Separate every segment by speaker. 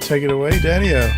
Speaker 1: take it away, Daddy-O.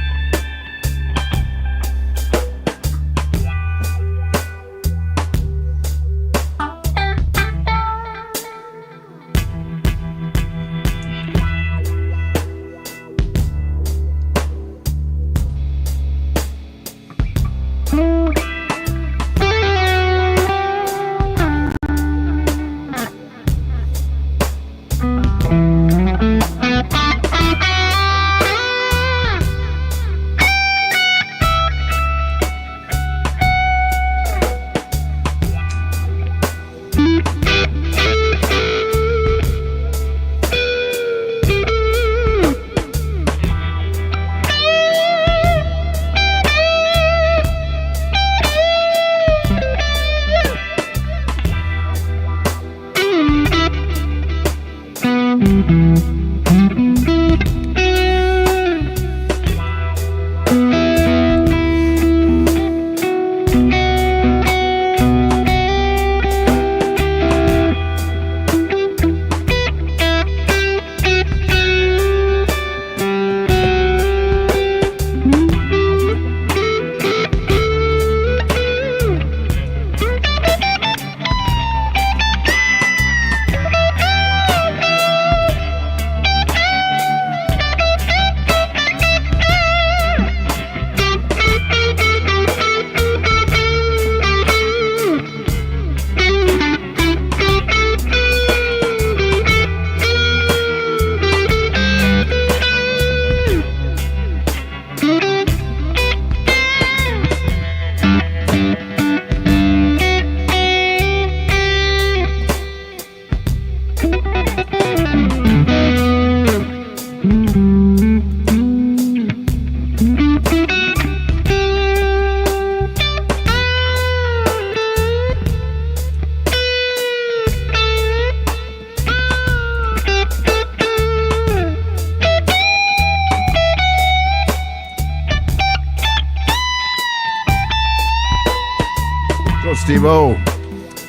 Speaker 2: Steve-O.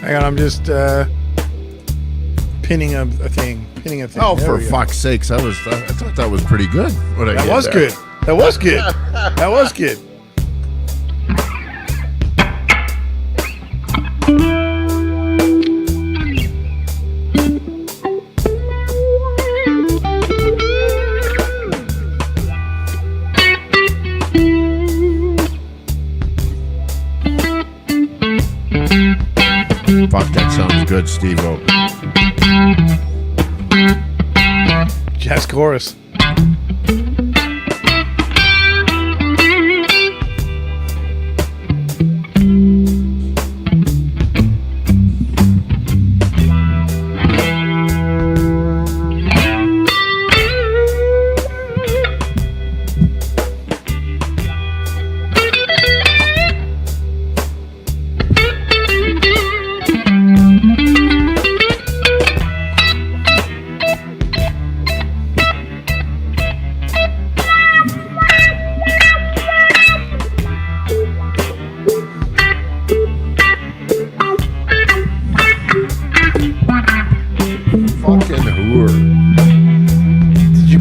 Speaker 1: Hang on, I'm just pinning a thing.
Speaker 2: Oh, for fuck's sakes. I thought that was pretty good.
Speaker 1: That was good. That was good. That was good.
Speaker 2: Fuck, that sounds good, Steve-O.
Speaker 1: Jazz chorus.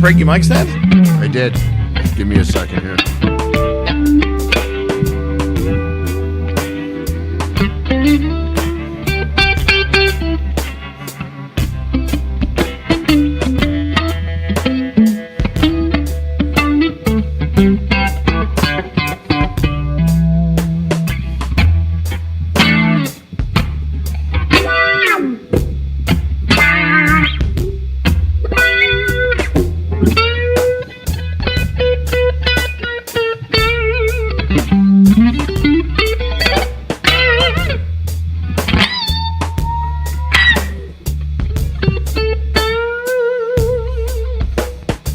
Speaker 1: Break your mic stand?
Speaker 2: I did. Give me a second here.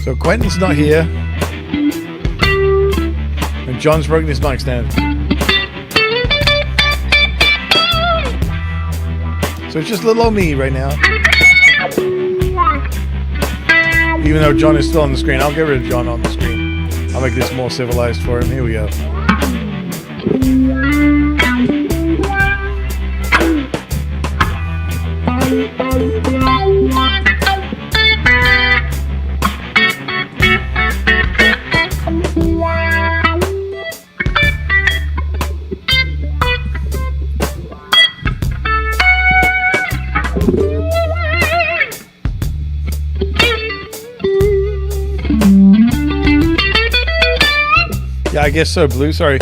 Speaker 1: So Quentin's not here, and John's broken his mic stand. So it's just little old me right now. Even though John is still on the screen, I'll get rid of John on the screen. I'll make this more civilized for him. Here we go. I guess so, Blue. Sorry.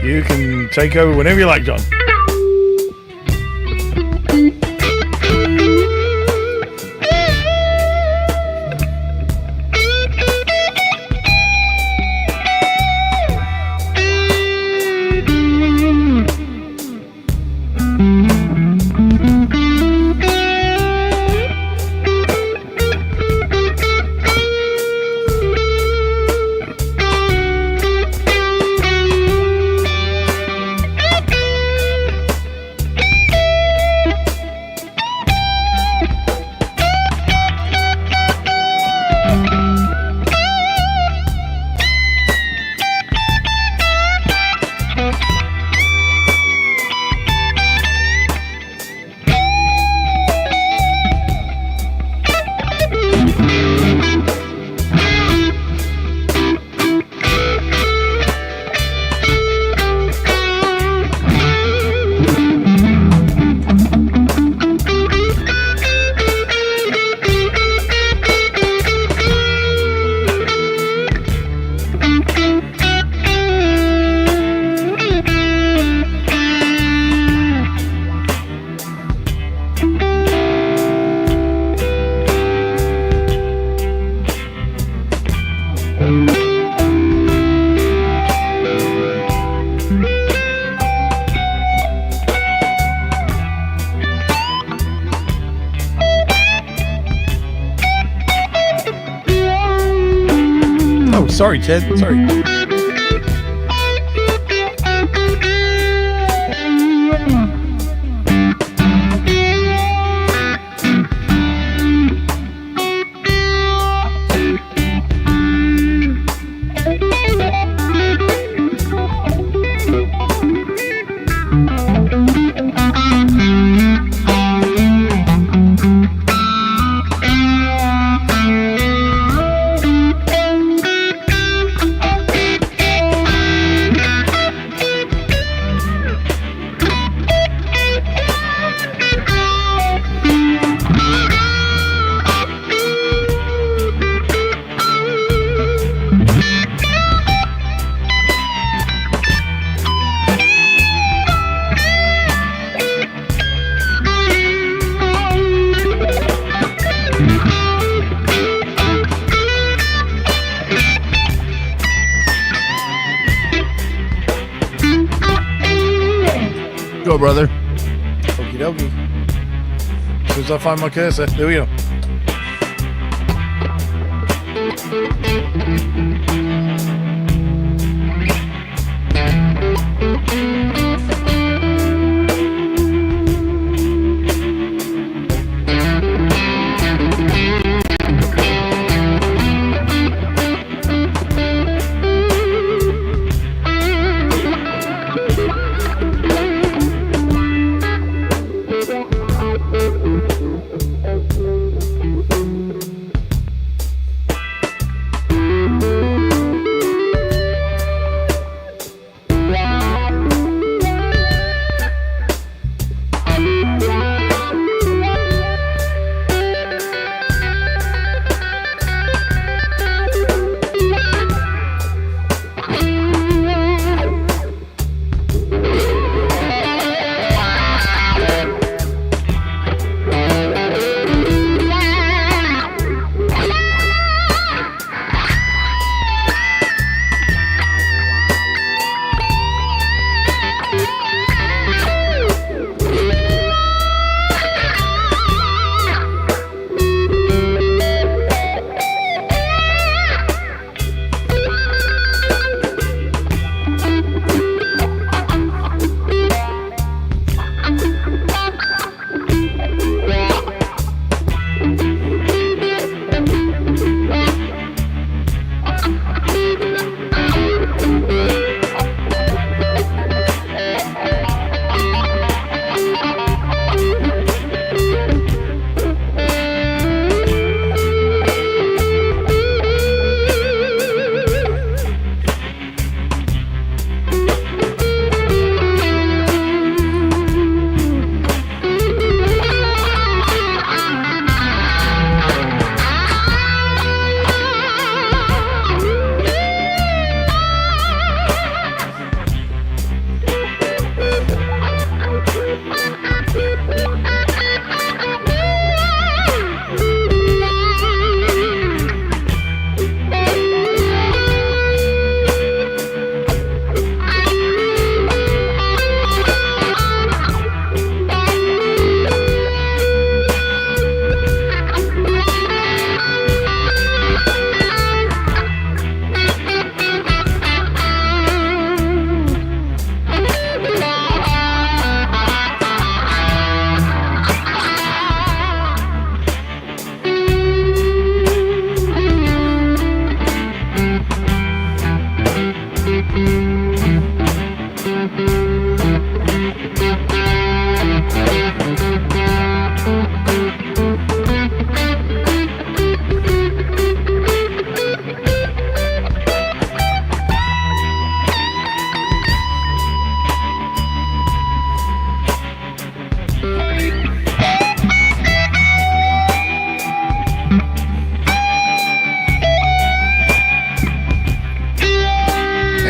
Speaker 1: You can take over whenever you like, John. Oh, sorry, Ted. Sorry.
Speaker 2: Go, brother.
Speaker 1: Okie dokie. As soon as I find my cursor, there we go.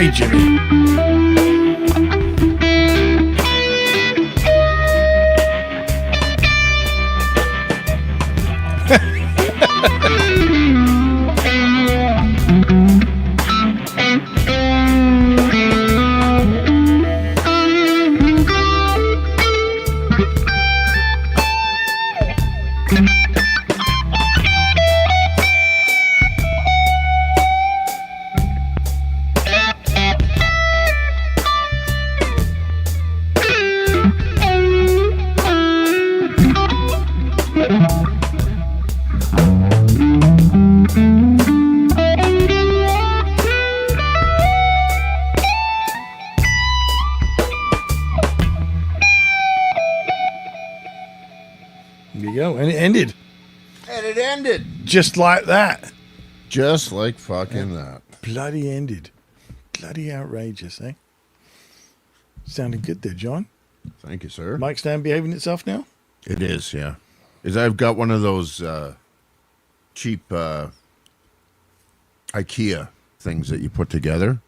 Speaker 1: Hey, Jimmy. There you go. And it ended.
Speaker 2: And it ended.
Speaker 1: Just like that.
Speaker 2: Just like fucking that.
Speaker 1: Bloody ended. Bloody outrageous, eh? Sounded good there, John.
Speaker 2: Thank you, sir.
Speaker 1: Mic stand behaving itself now?
Speaker 2: It is, yeah. I've got one of those cheap IKEA things that you put together.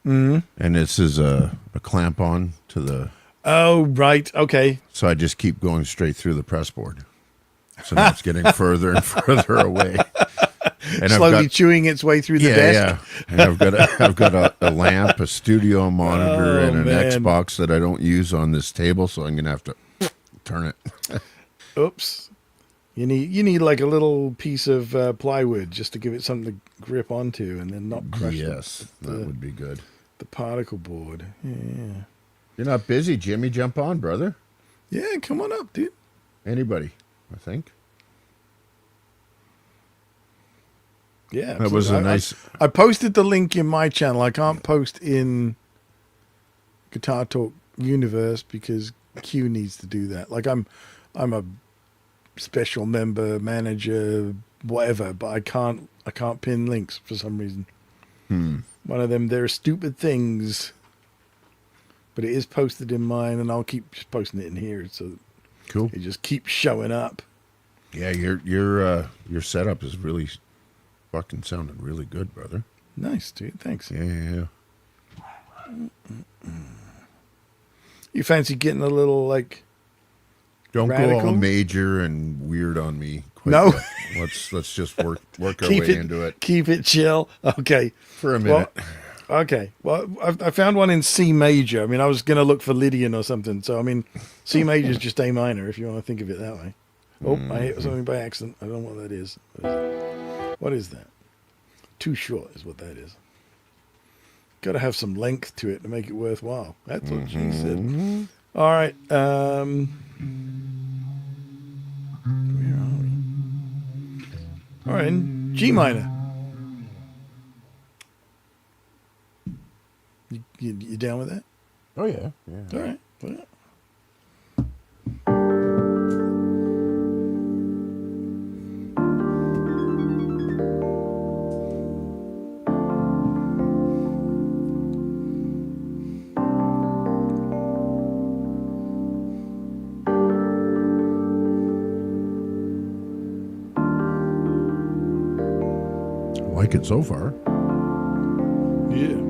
Speaker 2: Mm-hmm. And this is a clamp on to the...
Speaker 1: Oh, right. Okay.
Speaker 2: So I just keep going straight through the press board. So now it's getting further and further away. And
Speaker 1: Slowly chewing its way through the desk.
Speaker 2: Yeah. And I've got a lamp, a studio monitor, and an Xbox that I don't use on this table, so I'm gonna have to turn it.
Speaker 1: Oops. You need like a little piece of plywood just to give it something to grip onto and then not crush
Speaker 2: that would be good.
Speaker 1: The particle board. Yeah.
Speaker 2: You're not busy, Jimmy. Jump on, brother.
Speaker 1: Yeah, come on up, dude.
Speaker 2: Anybody, I think.
Speaker 1: Yeah,
Speaker 2: that was a nice.
Speaker 1: I posted the link in my channel. I can't post in Guitar Talk Universe because Q needs to do that. Like I'm a special member, manager, whatever, but I can't pin links for some reason. One of them, they're stupid things. But it is posted in mine, and I'll keep just posting it in here, so
Speaker 2: cool.
Speaker 1: It just keeps showing up.
Speaker 2: Yeah, your setup is really fucking sounding really good, brother.
Speaker 1: Nice, dude. Thanks.
Speaker 2: Yeah.
Speaker 1: You fancy getting a little like?
Speaker 2: Don't
Speaker 1: radical?
Speaker 2: go all major and weird on me.
Speaker 1: No.
Speaker 2: Yet. Let's just work our way into it.
Speaker 1: Keep it chill. Okay.
Speaker 2: For a minute.
Speaker 1: Okay. Well, I found one in C major. I mean, I was going to look for Lydian or something. So, I mean, C major is just A minor, if you want to think of it that way. Oh, I hit something by accident. I don't know what that is. What is that? Too short is what that is. Got to have some length to it to make it worthwhile. That's what she said. All right. Where are we? All right. In G minor. You down with that?
Speaker 2: Oh, yeah.
Speaker 1: All right. Well,
Speaker 2: I like it so far.
Speaker 1: yeah.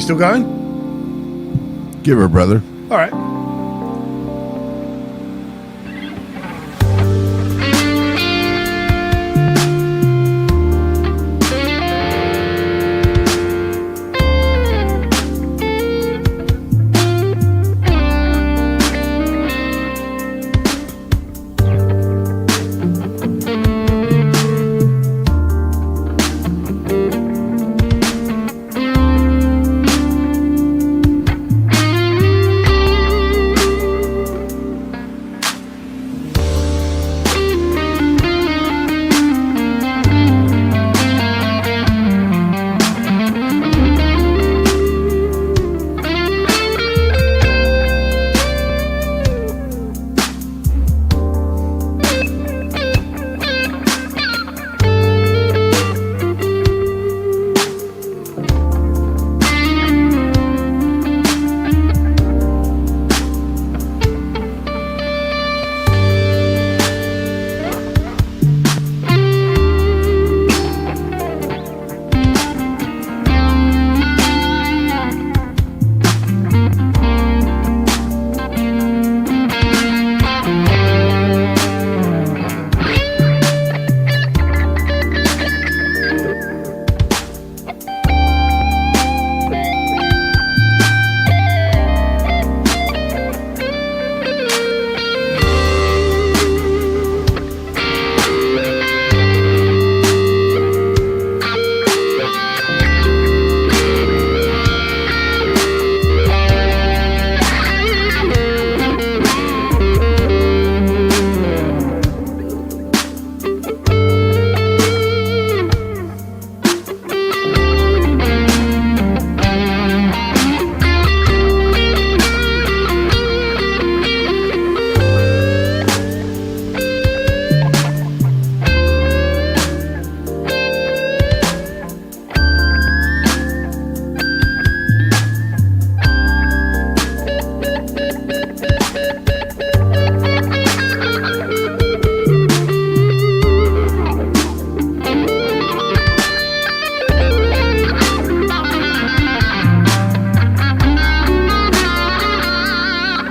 Speaker 1: Still going?
Speaker 2: Give her, brother.
Speaker 1: All right.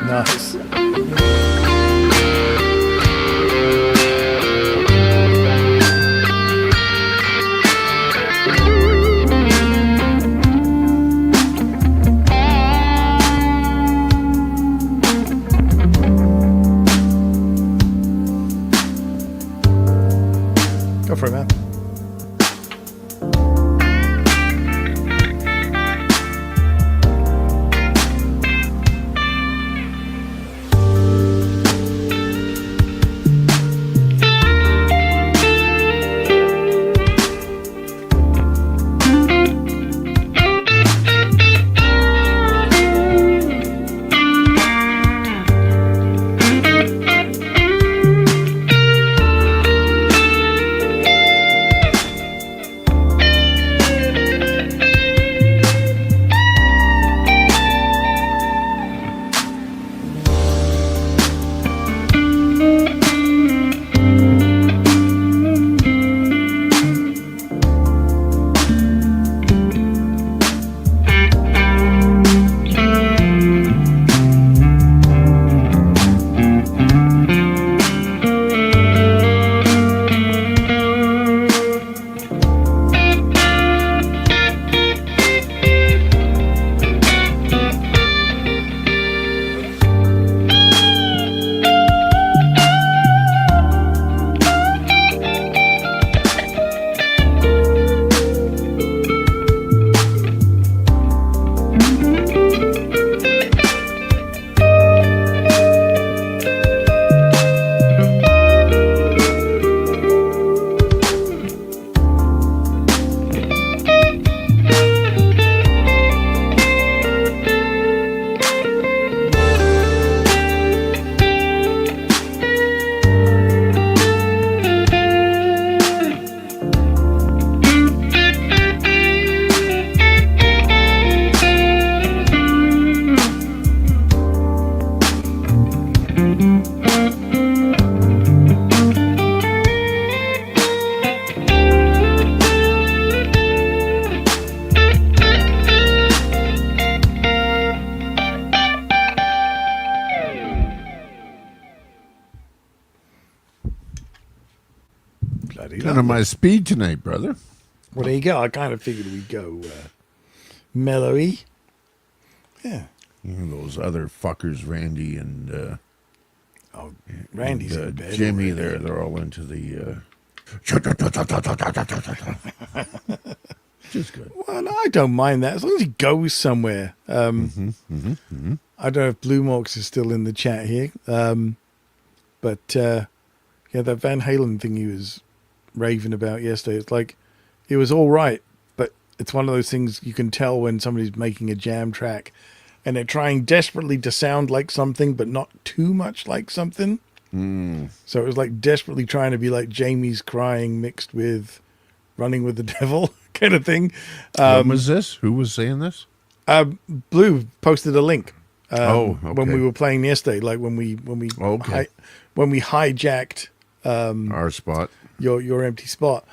Speaker 1: Nice. Go for it, man. Bloody
Speaker 2: Kind of
Speaker 1: lovely.
Speaker 2: my speed tonight, brother.
Speaker 1: Well, there you go. I kind of figured we'd go mellowy. Yeah.
Speaker 2: You know, those other fuckers, Randy and
Speaker 1: Oh, Randy's
Speaker 2: and,
Speaker 1: in bed.
Speaker 2: Jimmy.
Speaker 1: already.
Speaker 2: They're all into the. Which is good.
Speaker 1: Well, I don't mind that as long as he goes somewhere. I don't know if Blue Morks is still in the chat here, but yeah, that Van Halen thing he was raving about yesterday. It's like it was all right, but it's one of those things you can tell when somebody's making a jam track, and they're trying desperately to sound like something, but not too much like something. So it was like desperately trying to be like Jamie's Crying mixed with Running with the Devil kind of thing.
Speaker 2: When was this? Who was saying this?
Speaker 1: Blue posted a link.
Speaker 2: Oh, okay.
Speaker 1: When we were playing yesterday, like when we
Speaker 2: Okay.
Speaker 1: when we hijacked
Speaker 2: Our spot.
Speaker 1: your empty spot,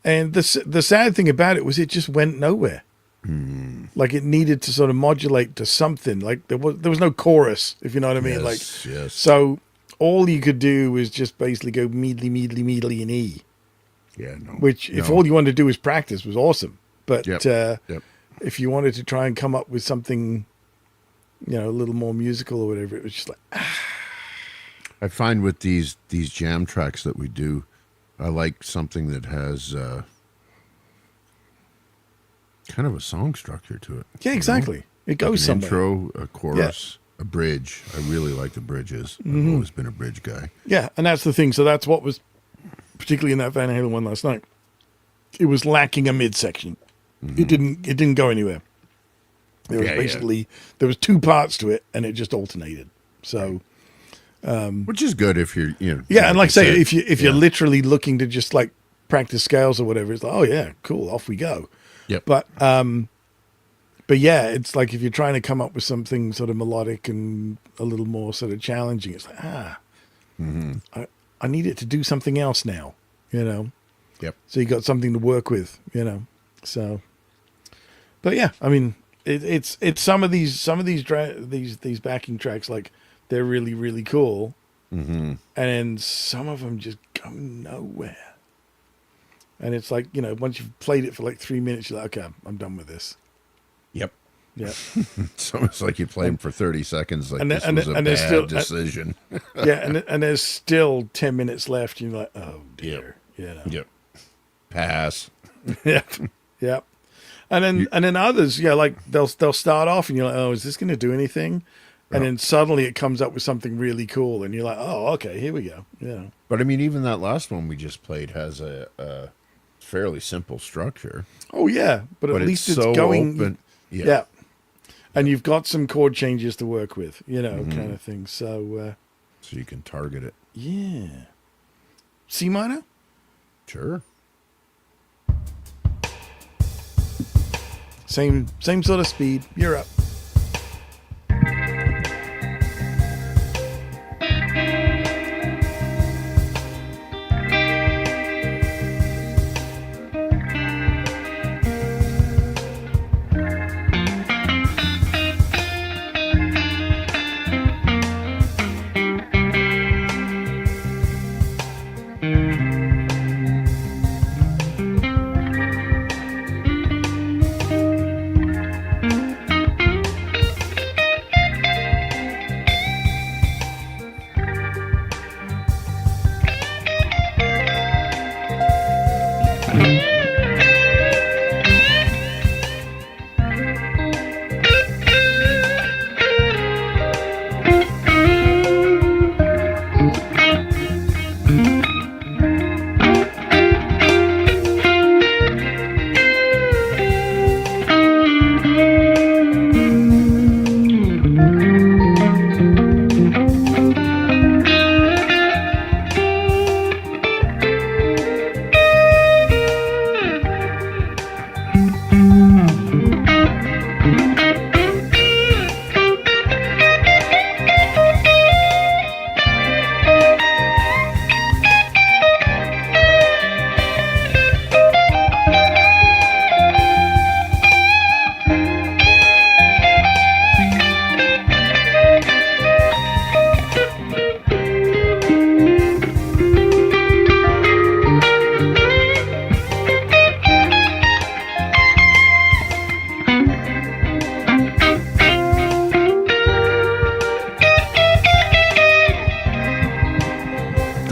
Speaker 1: and the sad thing about it was it just went nowhere. Like it needed to sort of modulate to something. Like there was no chorus, if you know what I mean. Like
Speaker 2: Yes.
Speaker 1: so, all you could do was just basically go meedly, meedly, meedly, and E.
Speaker 2: Yeah, no.
Speaker 1: Which, if
Speaker 2: no.
Speaker 1: all you wanted to do was practice, was awesome. But
Speaker 2: Yep. Yep.
Speaker 1: if you wanted to try and come up with something, a little more musical or whatever, it was just like,
Speaker 2: I find with these jam tracks that we do, I like something that has kind of a song structure to it.
Speaker 1: yeah, exactly. It goes
Speaker 2: An
Speaker 1: somewhere.
Speaker 2: intro, a chorus, a bridge. I really like the bridges. I've always been a bridge guy.
Speaker 1: Yeah, and that's the thing. So that's what was, particularly in that Van Halen one last night, it was lacking a midsection. It didn't go anywhere. There was
Speaker 2: Yeah,
Speaker 1: basically there was two parts to it, and it just alternated. So
Speaker 2: Which is good if you're,
Speaker 1: yeah, and like I say,
Speaker 2: said,
Speaker 1: if you're literally looking to just like practice scales or whatever, it's like, oh yeah, cool, off we go.
Speaker 2: Yep.
Speaker 1: But yeah, it's like if you're trying to come up with something sort of melodic and a little more sort of challenging, it's like I need it to do something else now,
Speaker 2: Yep.
Speaker 1: So you got something to work with, So, but yeah, I mean, it's some of these these backing tracks, like they're really really cool, and then some of them just go nowhere. And it's like, once you've played it for like 3 minutes, you're like, okay, I'm done with this.
Speaker 2: Yep.
Speaker 1: Yeah.
Speaker 2: It's almost like you play them for 30 seconds. Like
Speaker 1: And
Speaker 2: this
Speaker 1: then-
Speaker 2: was a
Speaker 1: and there's
Speaker 2: bad
Speaker 1: still-
Speaker 2: decision.
Speaker 1: Yeah. And there's still 10 minutes left. And you're like, oh dear.
Speaker 2: Yep. Pass.
Speaker 1: Yep. Yep. And then others, like they'll start off and you're like, oh, is this going to do anything? And then suddenly it comes up with something really cool. And you're like, oh, okay, here we go. Yeah.
Speaker 2: But I mean, even that last one we just played has a fairly simple structure.
Speaker 1: Oh yeah. But at least it's
Speaker 2: so
Speaker 1: going.
Speaker 2: open.
Speaker 1: Yeah. And you've got some chord changes to work with, kind of thing. So,
Speaker 2: So you can target it.
Speaker 1: yeah. C minor?
Speaker 2: Sure.
Speaker 1: Same sort of speed. You're up.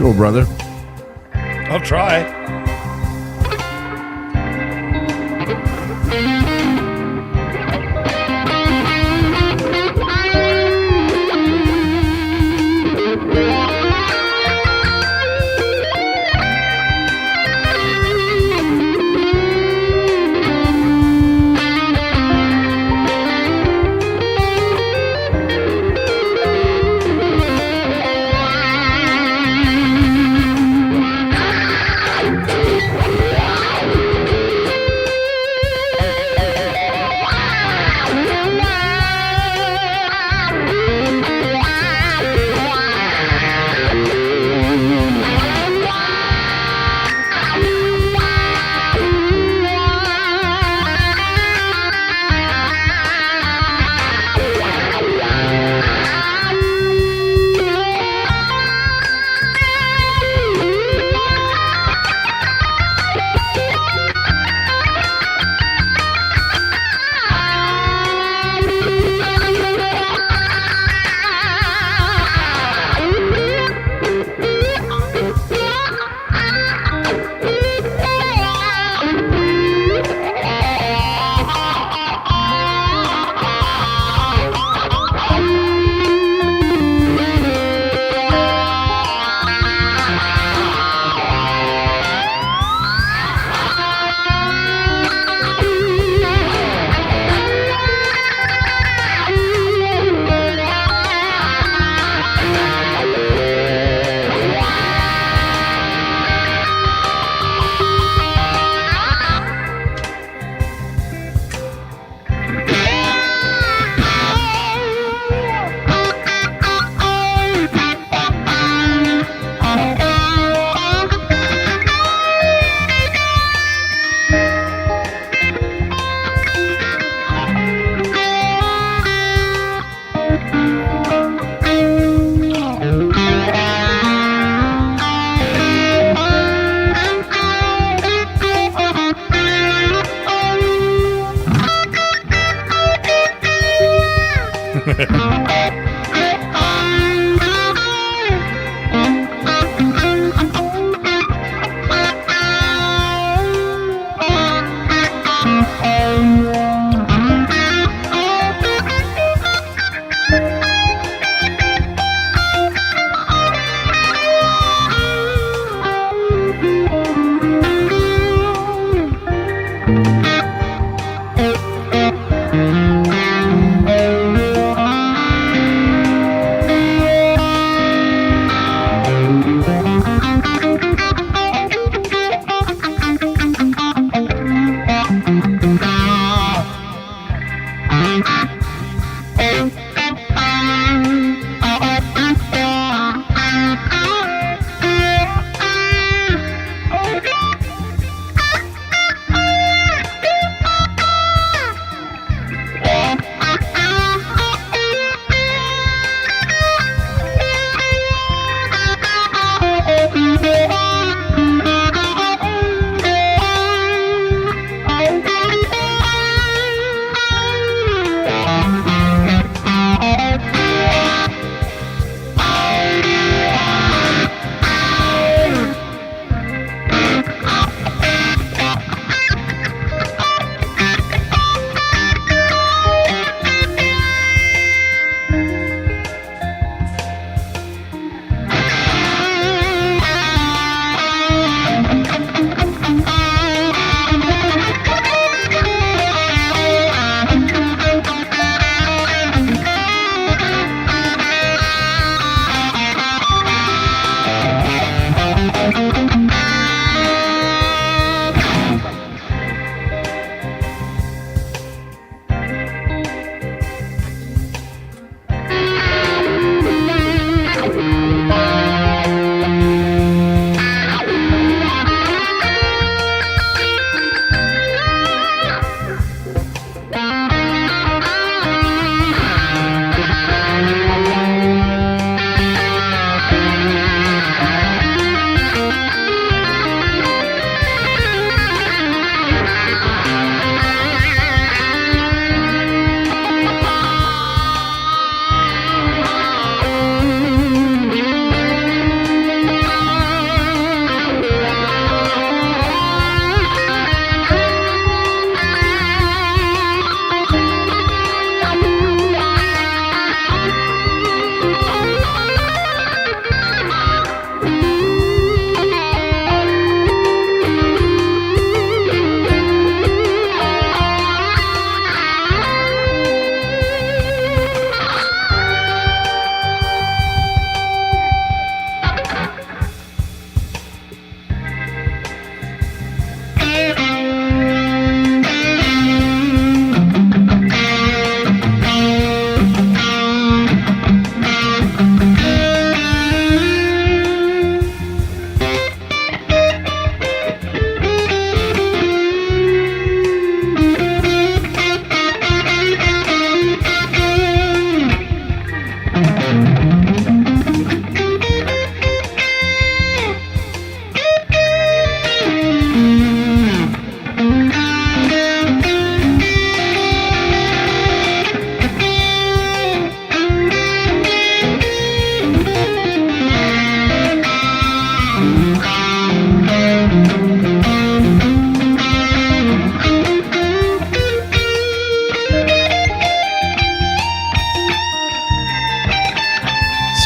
Speaker 2: go, brother.
Speaker 1: I'll try.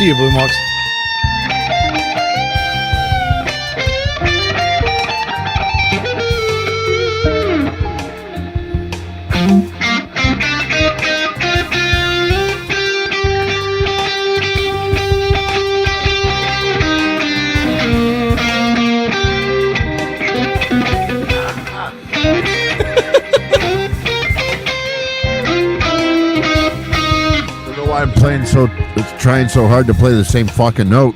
Speaker 1: See you, Blue Mox.
Speaker 2: I don't know why I'm trying so hard to play the same fucking note.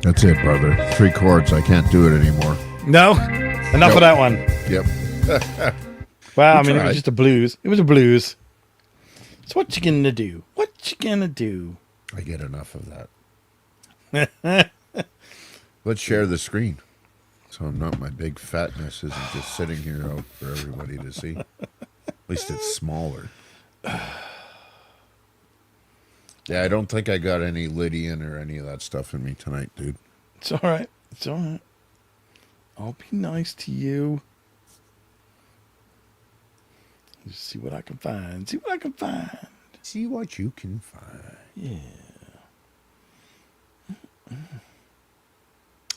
Speaker 2: That's it, brother. 3 chords. I can't do it anymore.
Speaker 1: No? Enough of that one.
Speaker 2: Yep.
Speaker 1: Well, I
Speaker 2: We
Speaker 1: mean, it
Speaker 2: tried.
Speaker 1: was just a blues. It was a blues. So what you gonna do? What you gonna do?
Speaker 2: I get enough of that. Let's share the screen. So I'm not, my big fatness isn't just sitting here out for everybody to see. At least it's smaller. Yeah, I don't think I got any Lydian or any of that stuff in me tonight, dude.
Speaker 1: It's all right. It's all right. I'll be nice to you. Just see what I can find. See what I can find.
Speaker 2: See what you can find.
Speaker 1: Yeah.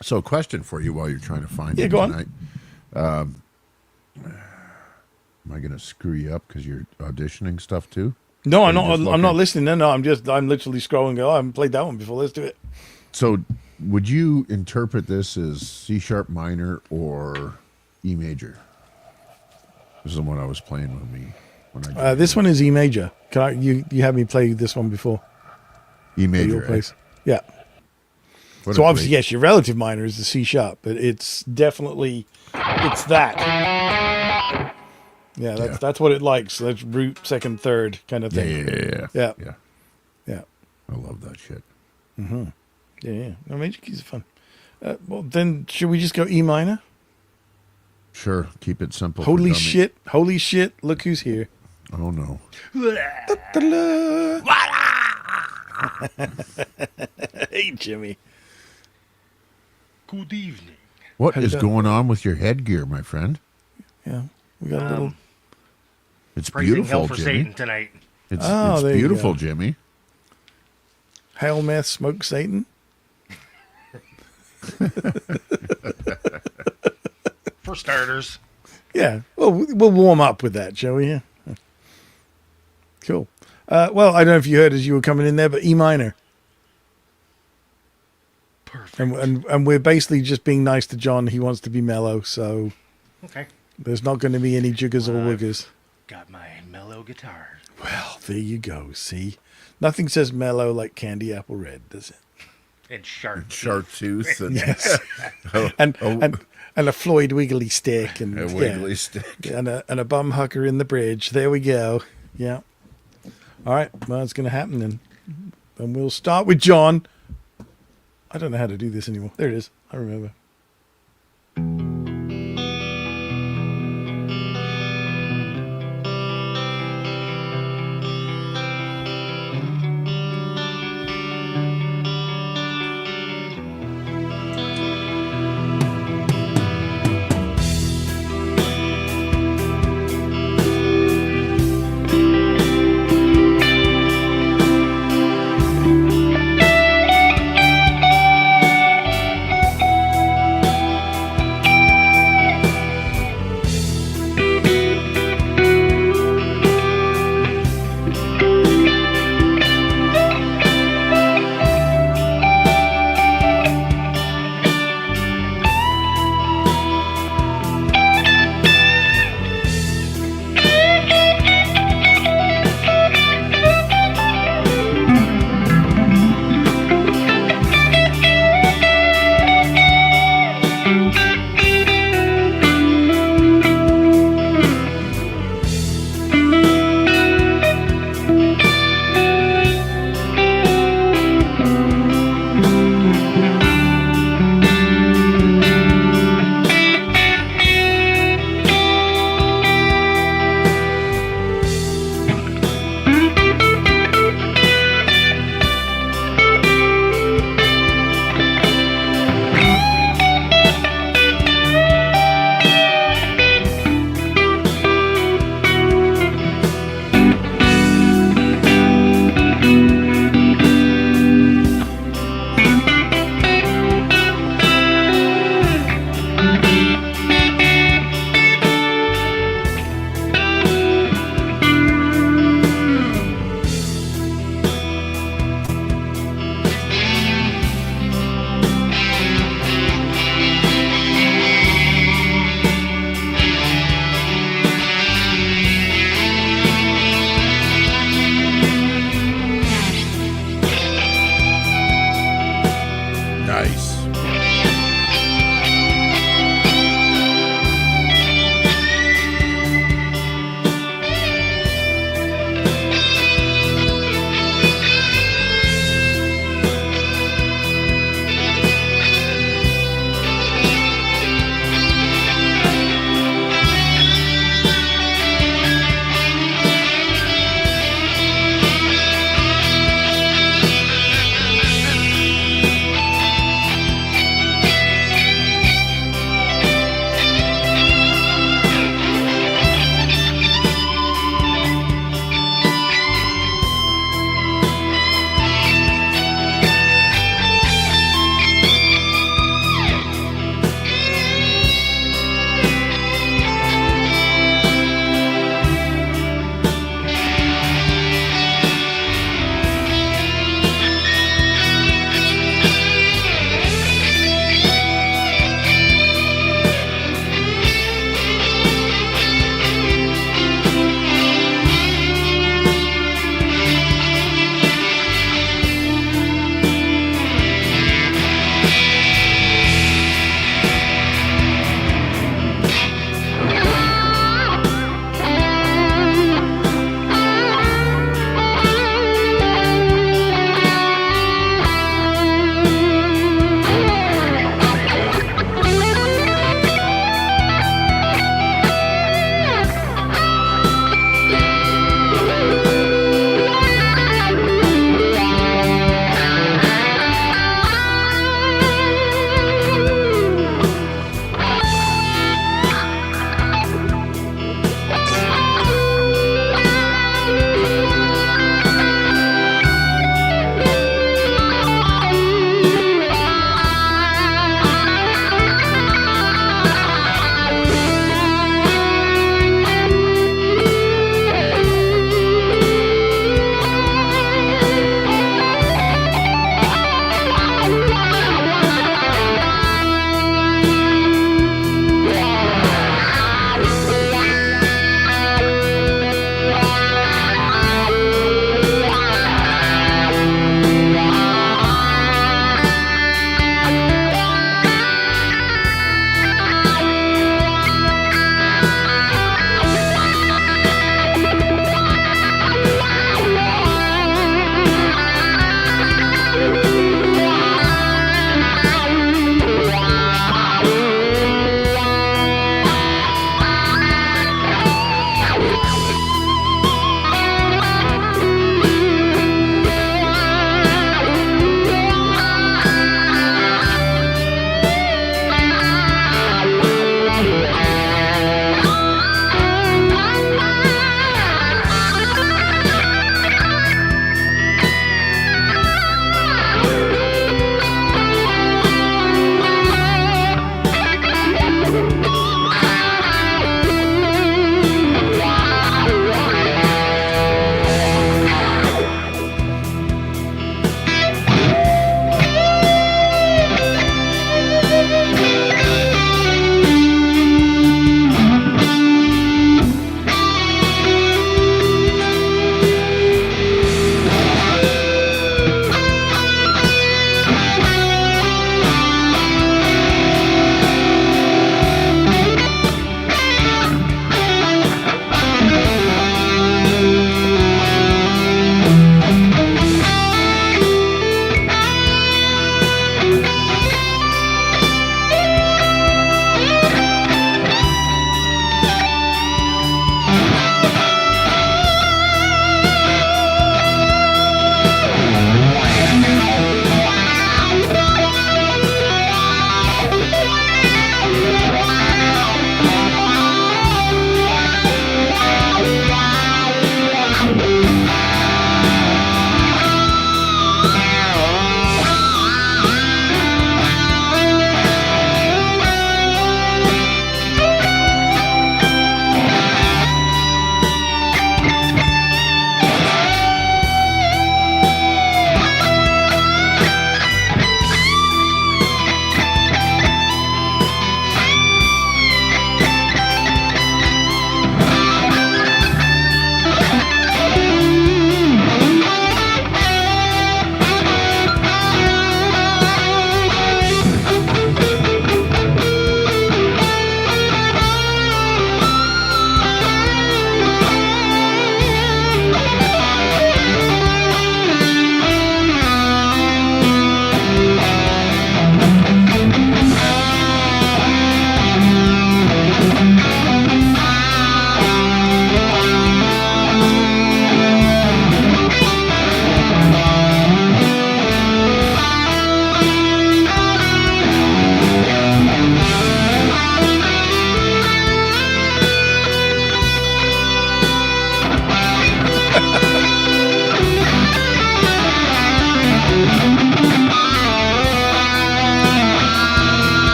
Speaker 2: So, a question for you while you're trying to find
Speaker 1: Yeah,
Speaker 2: it
Speaker 1: go on.
Speaker 2: tonight. Am I going to screw you up because you're auditioning stuff too?
Speaker 1: No, I'm
Speaker 2: Or
Speaker 1: not.
Speaker 2: you just
Speaker 1: I'm not
Speaker 2: looking?
Speaker 1: listening. No, I'm literally scrolling. Go. I haven't played that one before. Let's do it.
Speaker 2: So, would you interpret this as C sharp minor or E major? This is the one I was playing when I
Speaker 1: This one is E major. Can I? You had me play this one before.
Speaker 2: E
Speaker 1: At
Speaker 2: major.
Speaker 1: your place. Yeah.
Speaker 2: What
Speaker 1: So
Speaker 2: a
Speaker 1: obviously,
Speaker 2: great-
Speaker 1: yes, your relative minor is the C sharp, but it's definitely that. Yeah,
Speaker 2: Yeah.
Speaker 1: that's what it likes. That's root, second, third kind of
Speaker 2: Yeah,
Speaker 1: thing.
Speaker 2: yeah.
Speaker 1: Yeah.
Speaker 2: Yeah. I love that shit.
Speaker 1: Yeah. No, major keys are fun. Well, then should we just go E minor?
Speaker 2: Sure, keep it simple. for
Speaker 1: Holy
Speaker 2: dummy-
Speaker 1: shit! Holy shit! Look who's here.
Speaker 2: Oh no.
Speaker 1: Ta-da! Hey, Jimmy.
Speaker 3: Good evening.
Speaker 2: What
Speaker 1: How'd
Speaker 2: is
Speaker 1: it go?
Speaker 2: going on with your headgear, my friend?
Speaker 1: Yeah, we got a little.
Speaker 2: It's
Speaker 3: Praising
Speaker 2: beautiful,
Speaker 3: hell for
Speaker 2: Jimmy.
Speaker 3: Satan tonight.
Speaker 2: It's,
Speaker 1: Oh,
Speaker 2: it's
Speaker 1: there you
Speaker 2: beautiful,
Speaker 1: go.
Speaker 2: Jimmy.
Speaker 1: Hail meth, smoke Satan.
Speaker 3: For starters.
Speaker 1: Yeah, well, we'll warm up with that, shall we? Yeah. Cool. Well, I don't know if you heard as you were coming in there, but E minor,
Speaker 3: Perfect.
Speaker 1: and we're basically just being nice to John. He wants to be mellow, so
Speaker 3: Okay.
Speaker 1: there's not going to be any jiggers or woogers.
Speaker 3: Got my mellow guitar.
Speaker 1: Well, there you go. See, nothing says mellow like candy apple red, does it?
Speaker 3: And sharp.
Speaker 2: Chartreuse and
Speaker 1: Yes. and a Floyd Wiggly stick and
Speaker 2: a
Speaker 1: yeah.
Speaker 2: wiggly stick.
Speaker 1: and a bum hucker in the bridge. There we go. Yeah. All right. Well, it's going to happen then. And we'll start with John. I don't know how to do this anymore. There it is. I remember.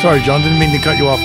Speaker 1: Sorry, John, didn't mean to cut you off.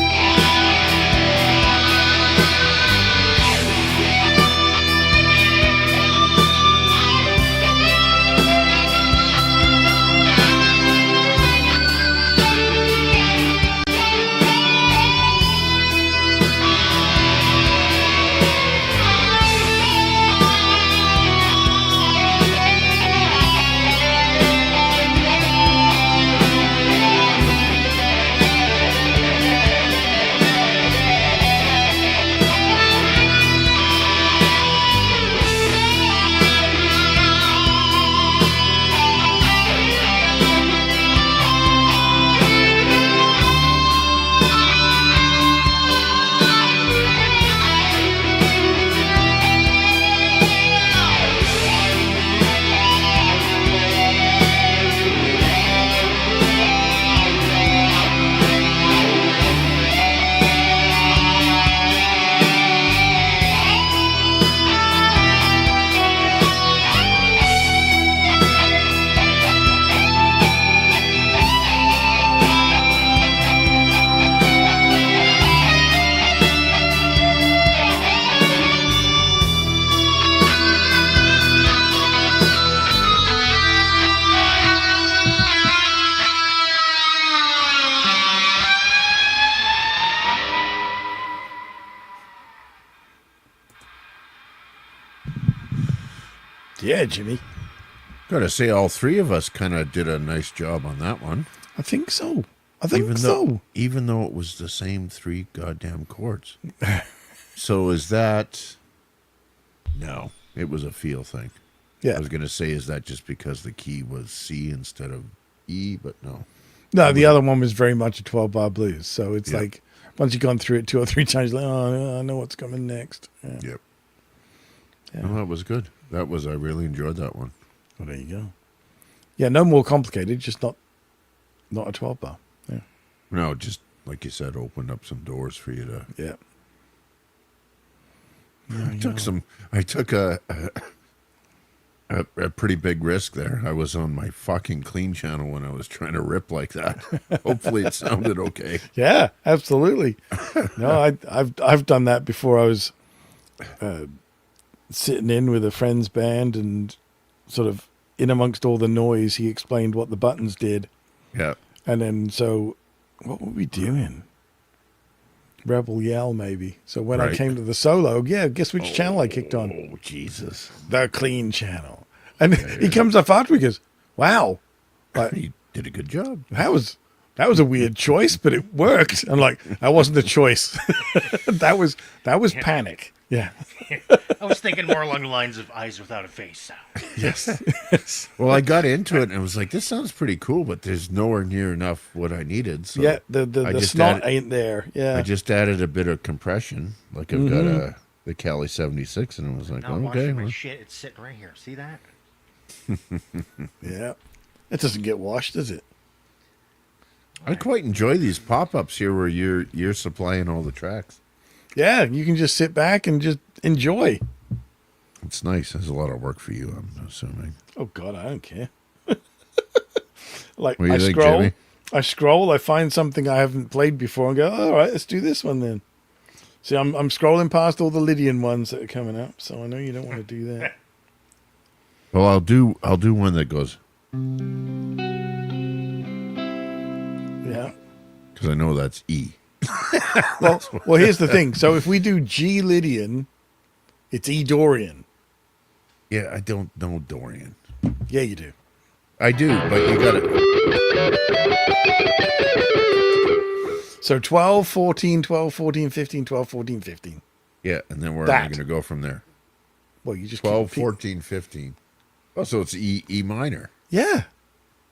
Speaker 1: Yeah, Jimmy.
Speaker 2: Gotta say, all three of us kind of did a nice job on that one.
Speaker 1: I think so. I think
Speaker 2: Even though it was the same three goddamn chords. So is that... No, it was a feel thing.
Speaker 1: Yeah.
Speaker 2: I was going to say, is that just because the key was C instead of E? But no.
Speaker 1: No, the other one was very much a 12-bar blues. So it's
Speaker 2: Yeah.
Speaker 1: like, once you've gone through it 2 or 3 times, like, oh, I know what's coming next. Yeah.
Speaker 2: Yep.
Speaker 1: Yeah.
Speaker 2: No, that was good. I really enjoyed that one.
Speaker 1: Well, there you go. Yeah, no more complicated, just not a 12-bar. Yeah.
Speaker 2: No, just like you said, opened up some doors for you to...
Speaker 1: Yeah.
Speaker 2: I took a pretty big risk there. I was on my fucking clean channel when I was trying to rip like that. Hopefully it sounded okay.
Speaker 1: Yeah, absolutely. No, I've done that before. I was sitting in with a friend's band, and sort of in amongst all the noise, he explained what the buttons did.
Speaker 2: Yeah.
Speaker 1: And then, so what were we doing? Rebel Yell, maybe. So when I
Speaker 2: Right.
Speaker 1: came to the solo, yeah, guess which channel I kicked on?
Speaker 2: Oh, Jesus.
Speaker 1: The clean channel. And he comes up after, he goes, wow, like,
Speaker 2: You did a good job.
Speaker 1: that was a weird choice, but it worked. I'm like, that wasn't a choice. that was panic. Yeah.
Speaker 3: I was thinking more along the lines of Eyes Without a Face sound.
Speaker 1: Yes.
Speaker 2: Well, I got into it and I was like, this sounds pretty cool, but there's nowhere near enough what I needed. So
Speaker 1: Yeah,
Speaker 2: I
Speaker 1: the
Speaker 2: just
Speaker 1: snot
Speaker 2: added-
Speaker 1: ain't there. Yeah.
Speaker 2: I just added a bit of compression. Like I've got the Cali 76 and I was like,
Speaker 3: Now
Speaker 2: okay.
Speaker 3: washing my
Speaker 2: well,
Speaker 3: shit, it's sitting right here. See that?
Speaker 1: Yeah. It doesn't get washed, does it?
Speaker 2: I quite enjoy these pop-ups here where you're supplying all the tracks.
Speaker 1: Yeah, you can just sit back and just enjoy.
Speaker 2: It's nice. There's a lot of work for you, I'm assuming.
Speaker 1: Oh God, I don't care. Like
Speaker 2: What do you think,
Speaker 1: scroll,
Speaker 2: Jimmy?
Speaker 1: I find something I haven't played before, and go, oh, all right, let's do this one then. See, I'm scrolling past all the Lydian ones that are coming up, so I know you don't want to do that.
Speaker 2: Well, I'll do one that goes,
Speaker 1: Yeah.
Speaker 2: because I know that's E.
Speaker 1: Well, here's the thing. So if we do G Lydian, it's E Dorian.
Speaker 2: Yeah, I don't know Dorian.
Speaker 1: Yeah, you do.
Speaker 2: I do, but you got it.
Speaker 1: So 12, 14, 12, 14, 15, 12, 14, 15.
Speaker 2: Yeah, and then where am I
Speaker 1: That.
Speaker 2: going to go from there?
Speaker 1: Well, you just
Speaker 2: 12,
Speaker 1: keep-
Speaker 2: 14, 15. Oh, so it's E minor.
Speaker 1: Yeah.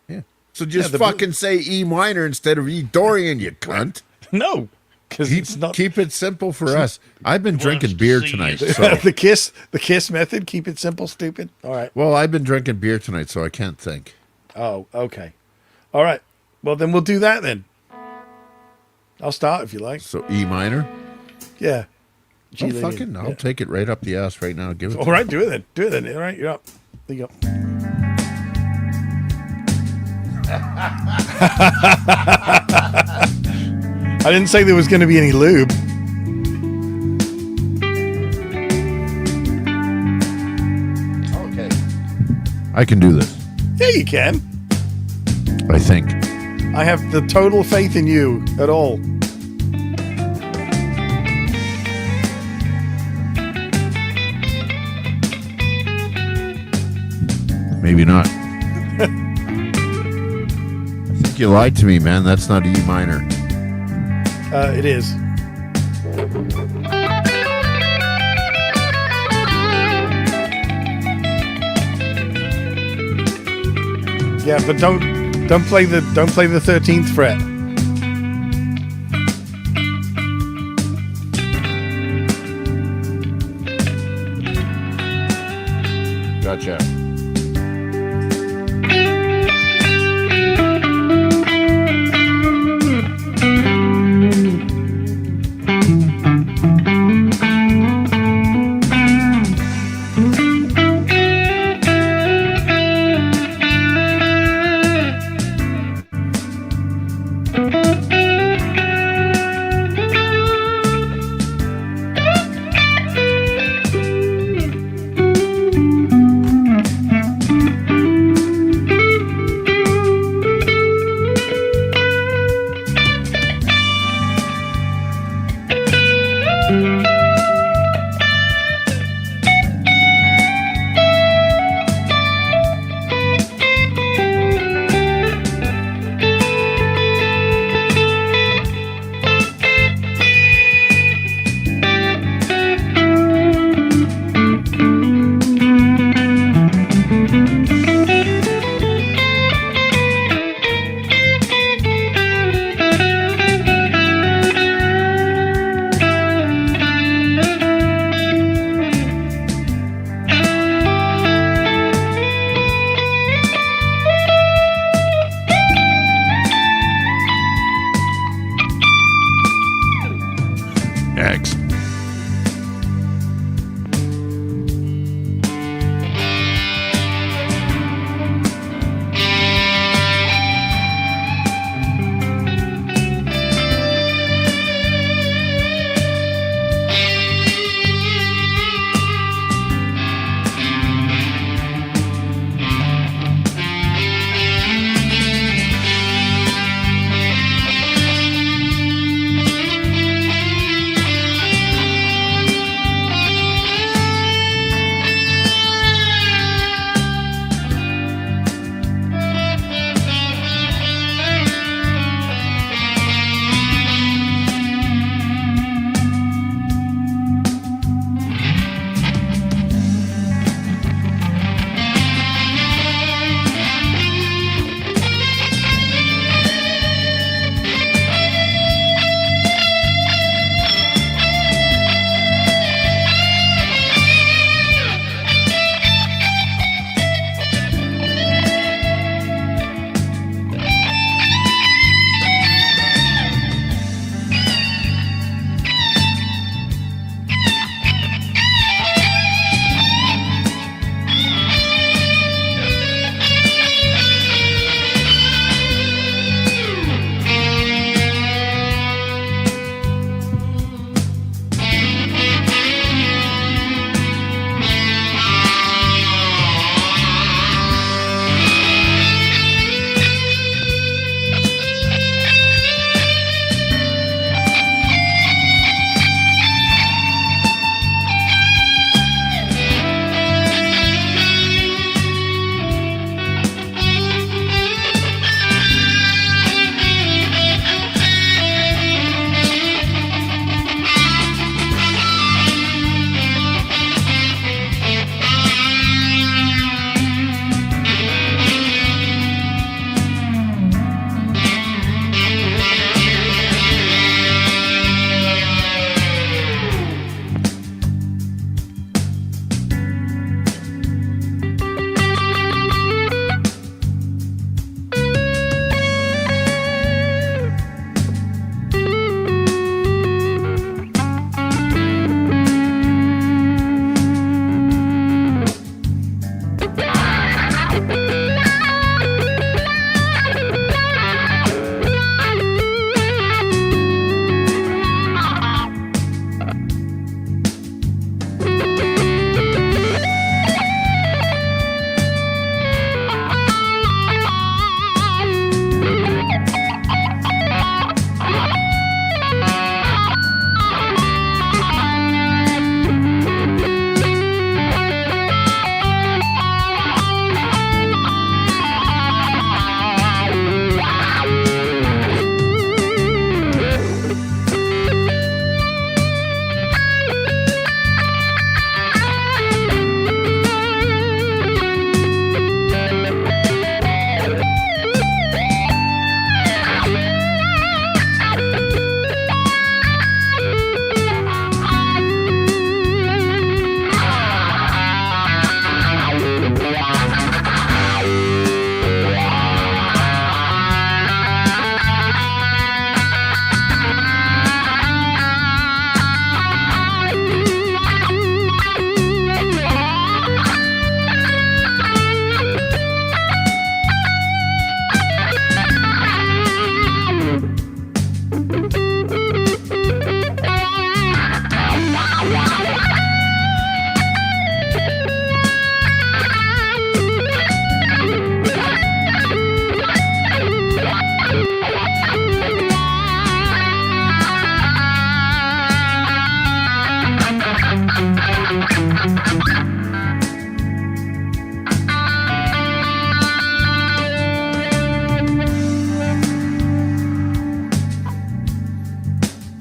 Speaker 2: Yeah. So just
Speaker 1: the-
Speaker 2: fucking say E minor instead of E Dorian, you cunt.
Speaker 1: No, because it's not
Speaker 2: Keep it simple for us. I've been
Speaker 3: wants
Speaker 2: drinking
Speaker 3: to
Speaker 2: beer
Speaker 3: see
Speaker 2: tonight.
Speaker 3: you.
Speaker 2: So,
Speaker 1: the kiss method. Keep it simple, stupid. All right.
Speaker 2: well, I've been drinking beer tonight, so I can't think.
Speaker 1: Oh, okay. All right. Well, then we'll do that then. I'll start if you like.
Speaker 2: So E minor.
Speaker 1: Yeah. G
Speaker 2: Oh,
Speaker 1: Lydian.
Speaker 2: fucking! I'll
Speaker 1: Yeah.
Speaker 2: take it right up the ass right now. Give it.
Speaker 1: All right, do it then. Do it then. All right, you're up. There you go. I didn't say there was going to be any lube.
Speaker 2: Okay. I can do this.
Speaker 1: Yeah, you can.
Speaker 2: I think.
Speaker 1: I have the total faith in you at all.
Speaker 2: Maybe not. I think you lied to me, man. That's not E minor.
Speaker 1: It is. Yeah, but don't play the 13th fret.
Speaker 2: Gotcha.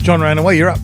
Speaker 1: John ran away. You're up.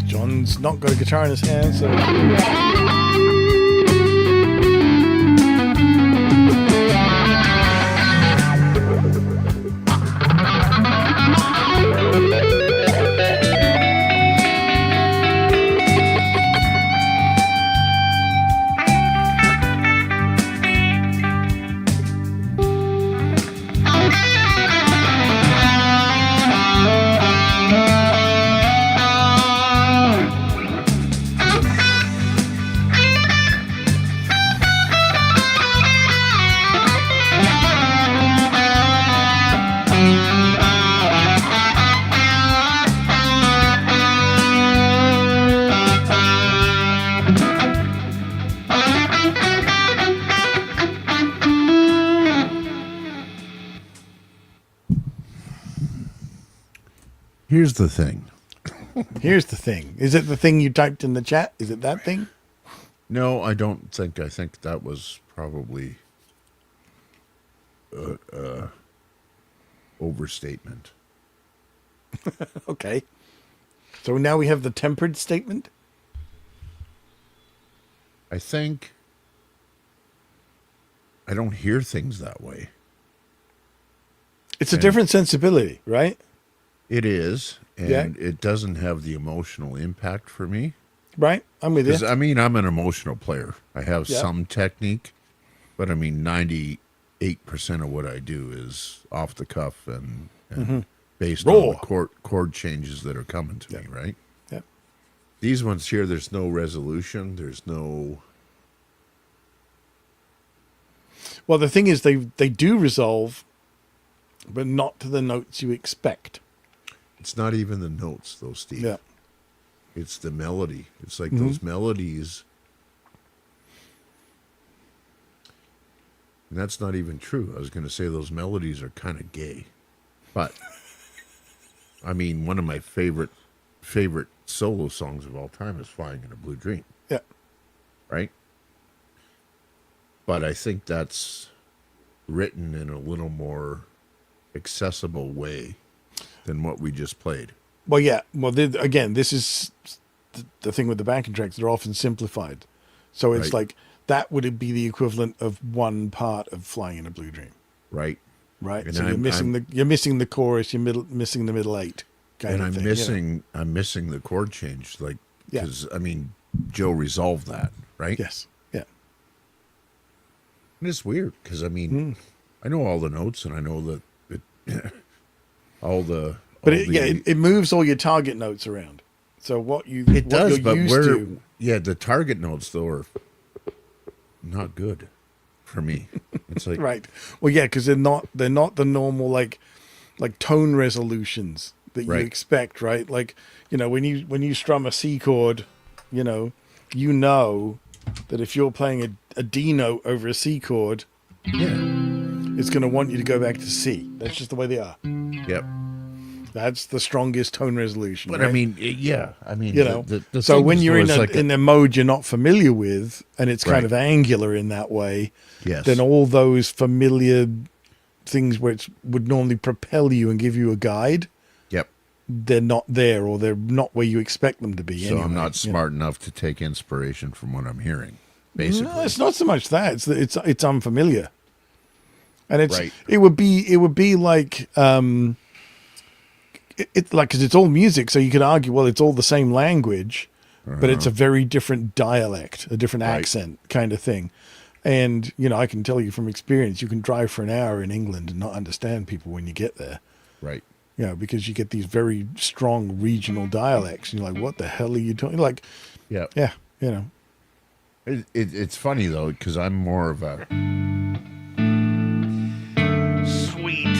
Speaker 1: John's not got a guitar in his hand, so.
Speaker 2: Here's the thing.
Speaker 1: Here's the thing. Is it the thing you typed in the chat? Is it that thing?
Speaker 2: No, I don't think. I think that was probably overstatement.
Speaker 1: Okay. So now we have the tempered statement?
Speaker 2: I think I don't hear things that way.
Speaker 1: It's a different sensibility, right?
Speaker 2: It is, and
Speaker 1: Yeah.
Speaker 2: it doesn't have the emotional impact for me.
Speaker 1: Right? I'm with you.
Speaker 2: 'Cause, I mean, I'm an emotional player. I have
Speaker 1: Yeah.
Speaker 2: some technique, But I mean, 98% of what I do is off the cuff and based on
Speaker 1: Raw.
Speaker 2: the chord changes that are coming to me, right?
Speaker 1: Yeah.
Speaker 2: These ones here, there's no resolution. There's no.
Speaker 1: Well, the thing is, they do resolve, but not to the notes you expect.
Speaker 2: It's not even the notes, though, Steve.
Speaker 1: Yeah.
Speaker 2: It's the melody. It's like those melodies. And that's not even true. I was going to say those melodies are kind of gay. But, I mean, one of my favorite solo songs of all time is Flying in a Blue Dream,
Speaker 1: Yeah.
Speaker 2: right? But I think that's written in a little more accessible way than what we just played.
Speaker 1: Well, yeah. Well, again, this is the thing with the backing tracks. They're often simplified. So it's
Speaker 2: Right.
Speaker 1: like that would be the equivalent of one part of Flying in a Blue Dream,
Speaker 2: Right?
Speaker 1: right?
Speaker 2: And
Speaker 1: So you're missing the chorus, missing the middle eight kind
Speaker 2: And
Speaker 1: of
Speaker 2: I'm
Speaker 1: thing.
Speaker 2: I'm missing the chord change, like,
Speaker 1: Yeah.
Speaker 2: because I mean, Joe resolved that, right?
Speaker 1: Yes. Yeah.
Speaker 2: And it's weird because I mean, I know all the notes and I know that all the.
Speaker 1: But
Speaker 2: all
Speaker 1: it moves all your target notes around. So what
Speaker 2: it does,
Speaker 1: you're
Speaker 2: but
Speaker 1: used
Speaker 2: where?
Speaker 1: to,
Speaker 2: Yeah, the target notes though are not good for me. It's like
Speaker 1: right? Well, yeah, because they're not the normal like tone resolutions that you
Speaker 2: Right.
Speaker 1: expect, right? Like when you strum a C chord, you know that if you're playing a D note over a C chord,
Speaker 2: yeah,
Speaker 1: it's going to want you to go back to C. That's just the way they are.
Speaker 2: yep.
Speaker 1: That's the strongest tone resolution.
Speaker 2: But
Speaker 1: right?
Speaker 2: I mean, yeah, I mean, the
Speaker 1: so
Speaker 2: thing
Speaker 1: when
Speaker 2: is,
Speaker 1: you're
Speaker 2: though,
Speaker 1: in
Speaker 2: it's
Speaker 1: in a mode you're not familiar with, and it's kind
Speaker 2: Right.
Speaker 1: of angular in that way,
Speaker 2: yes,
Speaker 1: then all those familiar things which would normally propel you and give you a guide,
Speaker 2: yep.
Speaker 1: they're not there, or they're not where you expect them to be.
Speaker 2: So
Speaker 1: anyway,
Speaker 2: I'm not
Speaker 1: you know.
Speaker 2: smart enough to take inspiration from what I'm hearing. Basically,
Speaker 1: No, it's not so much that it's unfamiliar, and
Speaker 2: Right.
Speaker 1: it would be like it's like because it's all music, so you could argue, well, it's all the same language, but it's a very different dialect, a different
Speaker 2: Right.
Speaker 1: accent kind of thing. And I can tell you from experience, you can drive for an hour in England and not understand people when you get there.
Speaker 2: right.
Speaker 1: Because you get these very strong regional dialects, and you're like, what the hell are you doing? Like,
Speaker 2: Yeah.
Speaker 1: yeah,
Speaker 2: It's funny though because I'm more of a
Speaker 3: Sweet.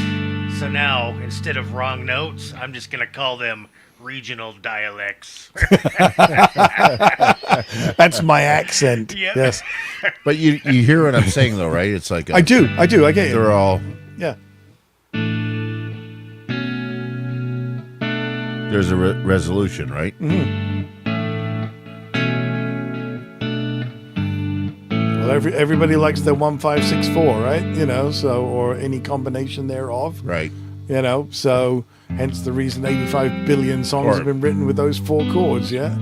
Speaker 3: So now, instead of wrong notes, I'm just going to call them regional dialects.
Speaker 1: that's my accent.
Speaker 3: Yep.
Speaker 1: Yes,
Speaker 2: But you hear what I'm saying though, right? It's like
Speaker 1: I do, I get it.
Speaker 2: They're all
Speaker 1: Yeah.
Speaker 2: there's a resolution, right?
Speaker 1: Well, everybody likes their 1-5-6-4, right? So or any combination thereof,
Speaker 2: Right.
Speaker 1: So hence the reason 85 billion songs have been written with those four chords, yeah.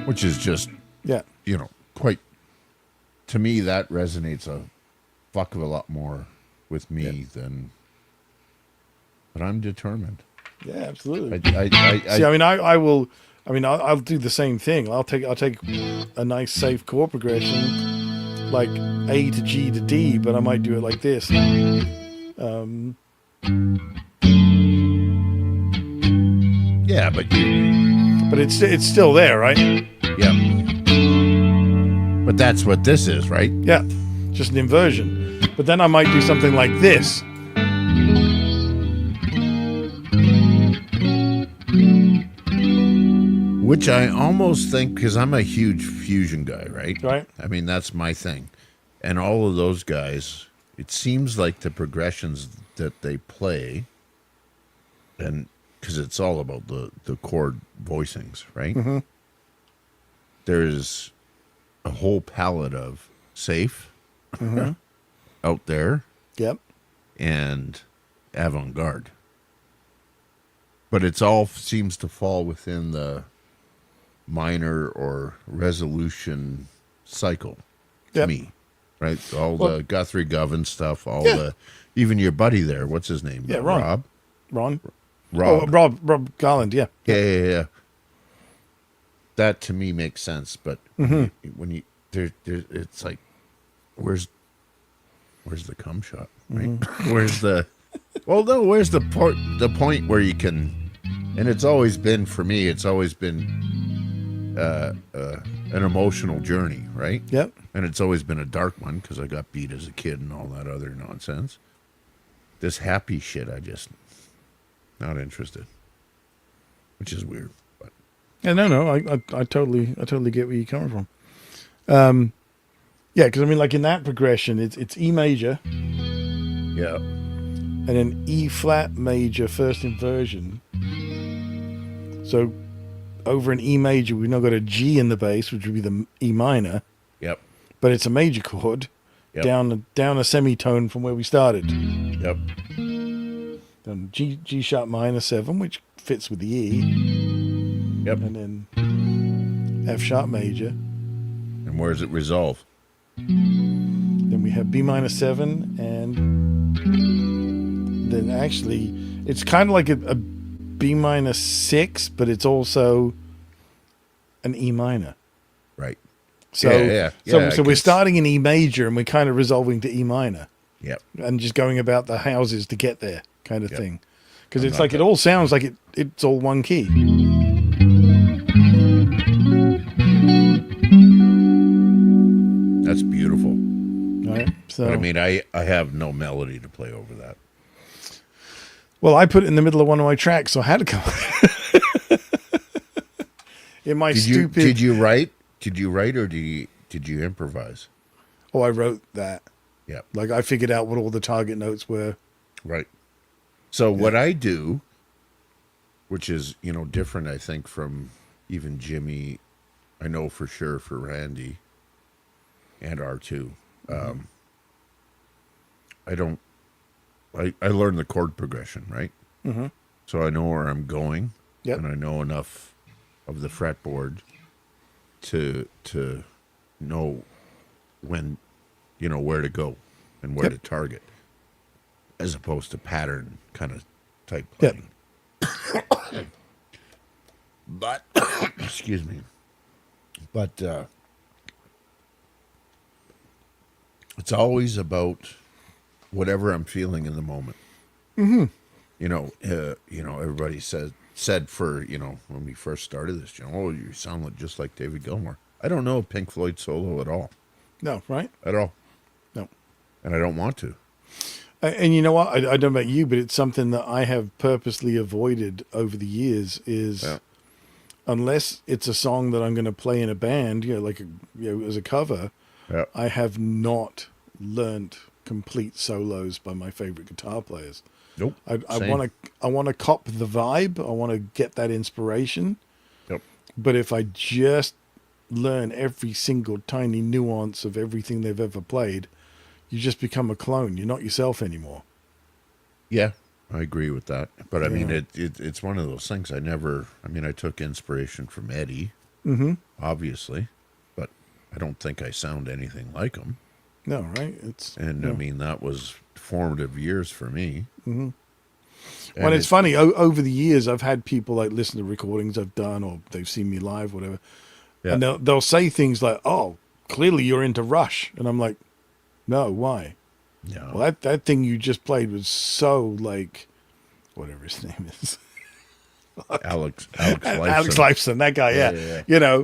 Speaker 2: Which is just
Speaker 1: Yeah.
Speaker 2: quite to me that resonates a fuck of a lot more with me than. But I'm determined.
Speaker 1: Yeah, absolutely.
Speaker 2: I
Speaker 1: See, I will. I'll do the same thing. I'll take a nice safe chord progression, like A to G to D, but I might do it like this.
Speaker 2: yeah, but
Speaker 1: But it's still there, right?
Speaker 2: yeah. But that's what this is, right?
Speaker 1: Yeah, just an inversion. But then I might do something like this.
Speaker 2: Which I almost think, because I'm a huge fusion guy, right?
Speaker 1: Right.
Speaker 2: I mean, that's my thing. And all of those guys, it seems like the progressions that they play, and because it's all about the chord voicings, right?
Speaker 1: Mm-hmm.
Speaker 2: There's a whole palette of safe out there
Speaker 1: Yep.
Speaker 2: and avant-garde. But it's all seems to fall within the minor or resolution cycle to
Speaker 1: Yep.
Speaker 2: me, right? All
Speaker 1: Well-
Speaker 2: the Guthrie Govan stuff, all
Speaker 1: Yeah.
Speaker 2: the even your buddy there. What's his name?
Speaker 1: Yeah, Ron.
Speaker 2: Rob.
Speaker 1: Ron.
Speaker 2: Rob.
Speaker 1: Oh, Rob Garland. Yeah.
Speaker 2: Yeah. that to me makes sense. But when you there, it's like, where's the cum shot, right? Where's the where's the point where you can, and it's always been for me. It's always been an emotional journey, right?
Speaker 1: Yep.
Speaker 2: And it's always been a dark one because I got beat as a kid and all that other nonsense. This happy shit, I just not interested, which is weird. But
Speaker 1: Yeah, no, I totally get where you're coming from. Yeah, because I mean, like in that progression, it's E major
Speaker 2: yeah,
Speaker 1: and then E flat major first inversion. So over an E major, we've now got a G in the bass, which would be the E minor,
Speaker 2: yep,
Speaker 1: but it's a major chord
Speaker 2: Yep.
Speaker 1: down a semitone from where we started.
Speaker 2: yep,
Speaker 1: Then G sharp minor 7, which fits with the E,
Speaker 2: yep.
Speaker 1: and then F sharp major.
Speaker 2: And where does it resolve?
Speaker 1: Then we have B minor 7, and then actually it's kind of like a B minor 6, but it's also an E minor.
Speaker 2: Right.
Speaker 1: So
Speaker 2: Yeah.
Speaker 1: so we're starting in E major and we're kind of resolving to E minor
Speaker 2: Yep.
Speaker 1: and just going about the houses to get there kind of
Speaker 2: Yep.
Speaker 1: thing. Because
Speaker 2: I'm
Speaker 1: it's
Speaker 2: not
Speaker 1: like it all sounds like it's all one key.
Speaker 2: That's beautiful.
Speaker 1: Right? So
Speaker 2: But I mean, I have no melody to play over that.
Speaker 1: well, I put it in the middle of one of my tracks, so I had to come. In my stupid.
Speaker 2: Did you write? Did you write or did you improvise?
Speaker 1: Oh, I wrote that.
Speaker 2: Yeah.
Speaker 1: Like I figured out what all the target notes were.
Speaker 2: Right. So what I do, which is, different, I think, from even Jimmy, I know for sure for Randy and R2. I learn the chord progression, right?
Speaker 1: Mm-hmm.
Speaker 2: So I know where I'm going.
Speaker 1: Yep.
Speaker 2: And I know enough of the fretboard to know when, where to go and where
Speaker 1: Yep.
Speaker 2: to target, as opposed to pattern kind of type
Speaker 1: Yep.
Speaker 2: playing. But excuse me. But it's always about whatever I'm feeling in the moment.
Speaker 1: Mm-hmm.
Speaker 2: Everybody said for, when we first started this, oh, you sound just like David Gilmour. I don't know a Pink Floyd solo at all.
Speaker 1: No, right?
Speaker 2: At all.
Speaker 1: No.
Speaker 2: And I don't want to.
Speaker 1: And you know what? I don't know about you, but it's something that I have purposely avoided over the years is
Speaker 2: Yeah.
Speaker 1: unless it's a song that I'm going to play in a band, as a cover,
Speaker 2: Yeah.
Speaker 1: I have not learnt complete solos by my favorite guitar players.
Speaker 2: Nope.
Speaker 1: I
Speaker 2: Same.
Speaker 1: want to cop the vibe. I want to get that inspiration.
Speaker 2: Yep.
Speaker 1: But if I just learn every single tiny nuance of everything they've ever played, you just become a clone. You're not yourself anymore.
Speaker 2: Yeah, I agree with that. But I mean,
Speaker 1: Yeah.
Speaker 2: it's one of those things. I took inspiration from Eddie, obviously, but I don't think I sound anything like him.
Speaker 1: No, right? It's
Speaker 2: And
Speaker 1: yeah.
Speaker 2: I mean, that was formative years for me.
Speaker 1: Mm-hmm.
Speaker 2: And
Speaker 1: Well, it's funny. Over the years, I've had people like listen to recordings I've done, or they've seen me live, whatever,
Speaker 2: Yeah.
Speaker 1: and they'll say things like, "Oh, clearly you're into Rush," and I'm like, "No, why?"
Speaker 2: No.
Speaker 1: Well, that thing you just played was so like, whatever his name is,
Speaker 2: Alex
Speaker 1: Alex
Speaker 2: Lifeson.
Speaker 1: Lifeson, that guy, yeah.
Speaker 2: Yeah.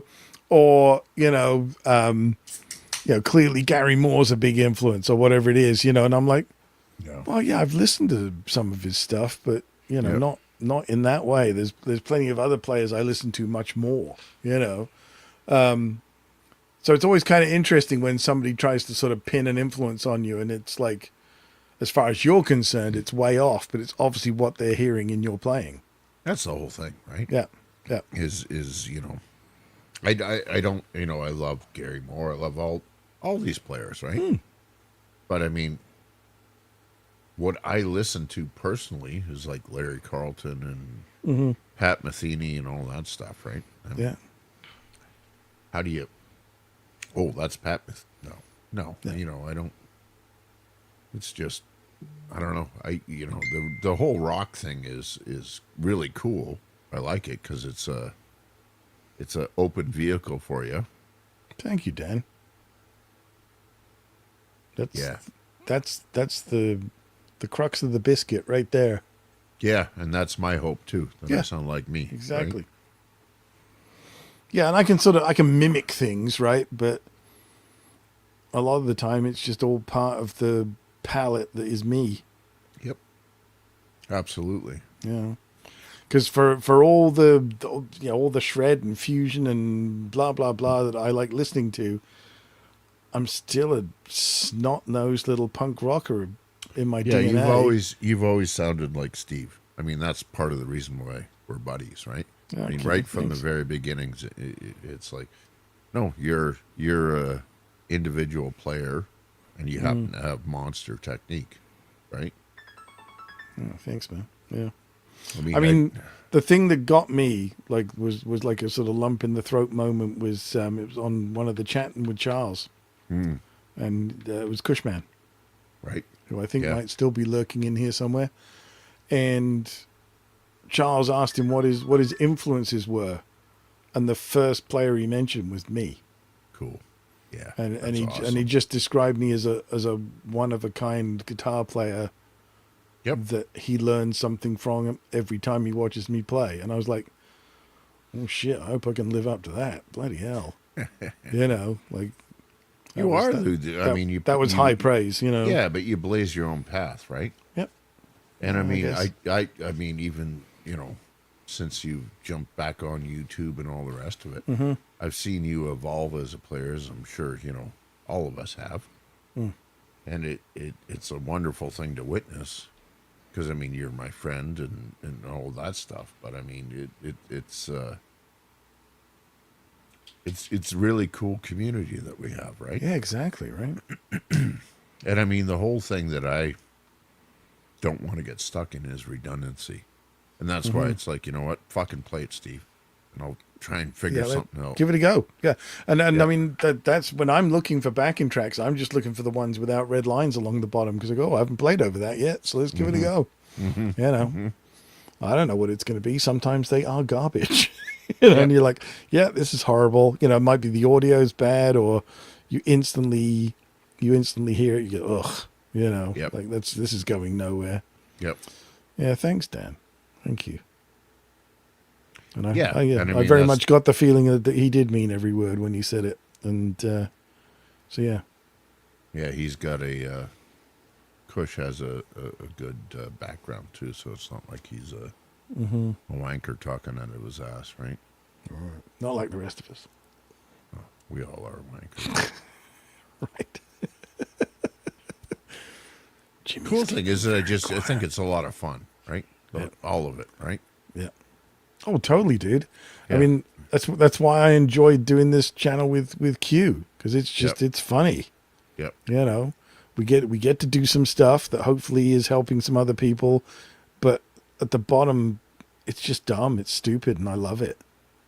Speaker 1: Or clearly Gary Moore's a big influence, or whatever it is, and I'm like,
Speaker 2: No.
Speaker 1: well, yeah, I've listened to some of his stuff, but
Speaker 2: Yeah.
Speaker 1: not in that way. There's plenty of other players I listen to much more, So it's always kind of interesting when somebody tries to sort of pin an influence on you, and it's like, as far as you're concerned, it's way off, but it's obviously what they're hearing in your playing.
Speaker 2: That's the whole thing, right?
Speaker 1: Yeah, yeah,
Speaker 2: Is I don't, I love Gary Moore. I love all these players, right? But I mean, what I listen to personally is like Larry Carlton and Pat Metheny and all that stuff, right? I mean,
Speaker 1: yeah.
Speaker 2: How do you? Oh, that's Pat. No.
Speaker 1: Yeah.
Speaker 2: I don't. It's just, I don't know. The whole rock thing is really cool. I like it because it's it's an open vehicle for you.
Speaker 1: Thank you, Dan.
Speaker 2: Yeah.
Speaker 1: That's the crux of the biscuit right there.
Speaker 2: Yeah, and that's my hope too. That I
Speaker 1: Yeah.
Speaker 2: sound like me.
Speaker 1: Exactly.
Speaker 2: right?
Speaker 1: Yeah, and I can mimic things, right? But a lot of the time, it's just all part of the palette that is me.
Speaker 2: Yep. Absolutely.
Speaker 1: You know, because for all the all the shred and fusion and blah blah blah that I like listening to, I'm still a snot-nosed little punk rocker in my
Speaker 2: Yeah,
Speaker 1: DNA.
Speaker 2: you've always sounded like Steve. I mean, that's part of the reason why we're buddies, right? I mean,
Speaker 1: Okay,
Speaker 2: right from
Speaker 1: thanks.
Speaker 2: the very beginnings, it's like, no, you're a individual player, and you happen to have monster technique, right?
Speaker 1: Oh, thanks, man. Yeah.
Speaker 2: I
Speaker 1: I mean, the thing that got me was like a sort of lump in the throat moment was it was on one of the chatting with Charles, and it was Cushman,
Speaker 2: right?
Speaker 1: who I think
Speaker 2: Yeah.
Speaker 1: might still be lurking in here somewhere, and Charles asked him what his influences were, and the first player he mentioned was me,
Speaker 2: Cool. Yeah.
Speaker 1: and
Speaker 2: that's
Speaker 1: he
Speaker 2: awesome.
Speaker 1: just described me as a one of a kind guitar player.
Speaker 2: Yep.
Speaker 1: That he learns something from him every time he watches me play. And I was like, oh shit, I hope I can live up to that. Bloody hell. You know, like
Speaker 2: You
Speaker 1: was-
Speaker 2: are,
Speaker 1: that-
Speaker 2: dude. I
Speaker 1: that-
Speaker 2: mean,
Speaker 1: that was high praise, you know.
Speaker 2: Yeah, but you blaze your own path, right?
Speaker 1: Yep.
Speaker 2: And I
Speaker 1: I
Speaker 2: mean,
Speaker 1: guess.
Speaker 2: I mean, even since you jumped back on YouTube and all the rest of it, I've seen you evolve as a player, as I'm sure all of us have, and it's a wonderful thing to witness. Because I mean, you're my friend and all that stuff, but I mean, it's really cool community that we have, right?
Speaker 1: Yeah, exactly, right?
Speaker 2: And I mean, the whole thing that I don't want to get stuck in is redundancy. And that's why it's like, you know what? Fucking play it, Steve. And I'll try and figure something out.
Speaker 1: Give it a go. Yeah. And
Speaker 2: Yeah.
Speaker 1: I mean, that's when I'm looking for backing tracks, I'm just looking for the ones without red lines along the bottom because I go, oh, I haven't played over that yet. So let's give it a go. You know, I don't know what it's going to be. Sometimes they are garbage. And you're like, yeah, this is horrible. You know, it might be the audio's bad or you instantly hear it. You go, ugh, you know,
Speaker 2: Yep.
Speaker 1: like this is going nowhere.
Speaker 2: Yep.
Speaker 1: Yeah. Thanks, Dan. Thank you. And I,
Speaker 2: Yeah,
Speaker 1: I,
Speaker 2: and I
Speaker 1: I
Speaker 2: mean,
Speaker 1: very
Speaker 2: that's-
Speaker 1: much got the feeling that he did mean every word when he said it. And so, yeah.
Speaker 2: Yeah, he's got Kush has a good background, too, so it's not like he's a wanker talking out of his ass, right?
Speaker 1: Not like the rest of us.
Speaker 2: We all are wankers.
Speaker 1: Right. Jimmy's
Speaker 2: Cool thing is that I think it's a lot of fun, right?
Speaker 1: Yeah.
Speaker 2: All of it, right?
Speaker 1: Yeah. Oh, totally, dude. I
Speaker 2: Yeah.
Speaker 1: mean, that's why I enjoyed doing this channel with Q because it's just
Speaker 2: Yep.
Speaker 1: it's funny.
Speaker 2: Yep.
Speaker 1: You know, we get to do some stuff that hopefully is helping some other people, but at the bottom, it's just dumb. It's stupid, and I love it.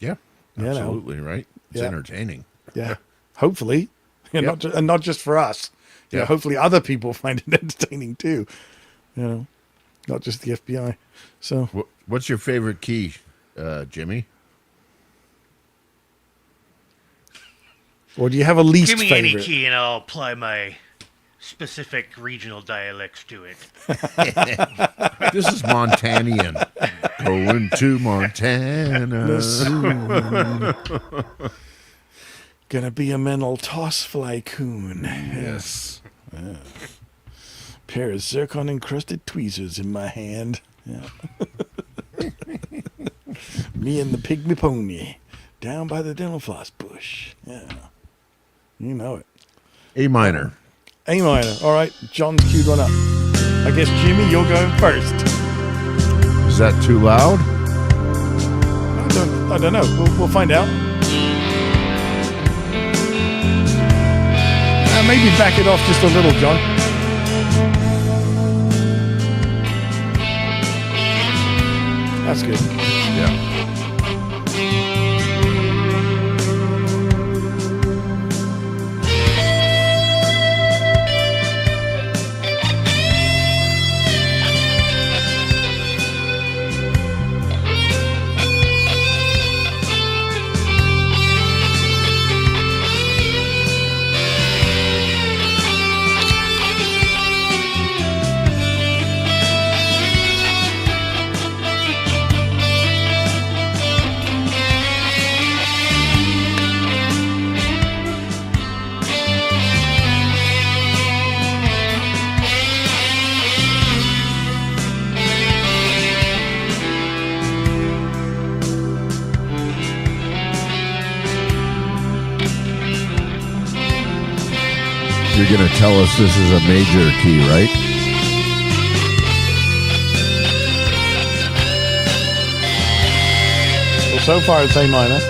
Speaker 2: Yeah,
Speaker 1: You know.
Speaker 2: absolutely, right? It's
Speaker 1: Yeah.
Speaker 2: entertaining.
Speaker 1: Yeah. Hopefully, and
Speaker 2: Yep.
Speaker 1: not just for us. You know,
Speaker 2: Yeah.
Speaker 1: hopefully other people find it entertaining too. You know, not just the FBI. So
Speaker 2: What's your favorite key, Jimmy?
Speaker 1: or do you have a least
Speaker 3: Give me
Speaker 1: favorite?
Speaker 3: any key and I'll apply my specific regional dialects to it.
Speaker 2: This is Montanian. Going to Montana.
Speaker 1: Gonna be a mental toss fly coon.
Speaker 2: Yes.
Speaker 1: Pair of zircon encrusted tweezers in my hand. Yeah. Me and the pygmy pony down by the dental floss bush. Yeah. You know it.
Speaker 2: A minor.
Speaker 1: A minor. All right, John's queued one up. I guess, Jimmy, you're going first.
Speaker 2: Is that too loud?
Speaker 1: I don't know. We'll find out. Maybe back it off just a little, John. That's good.
Speaker 2: Yeah. You're going to tell us this is a major key, right?
Speaker 1: Well, so far it's A minor.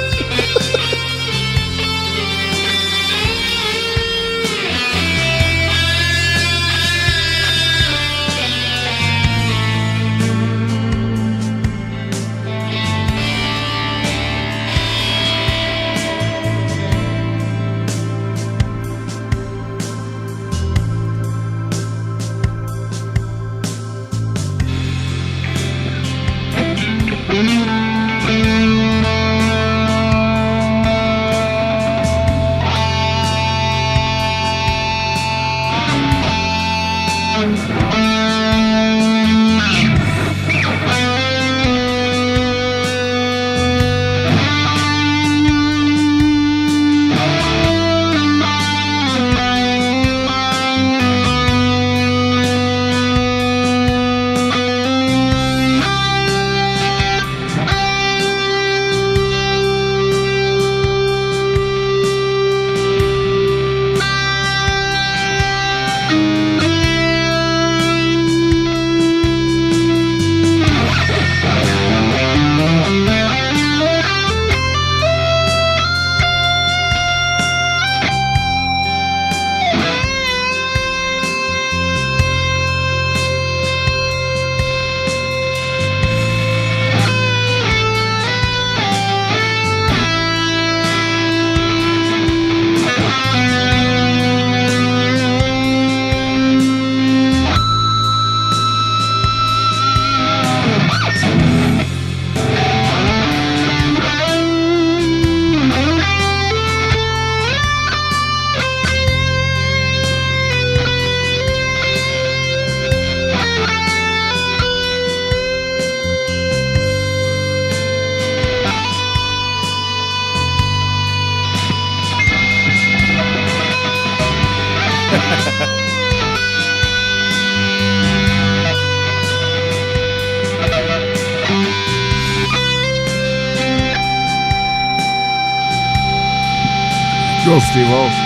Speaker 2: Go, Steve-O.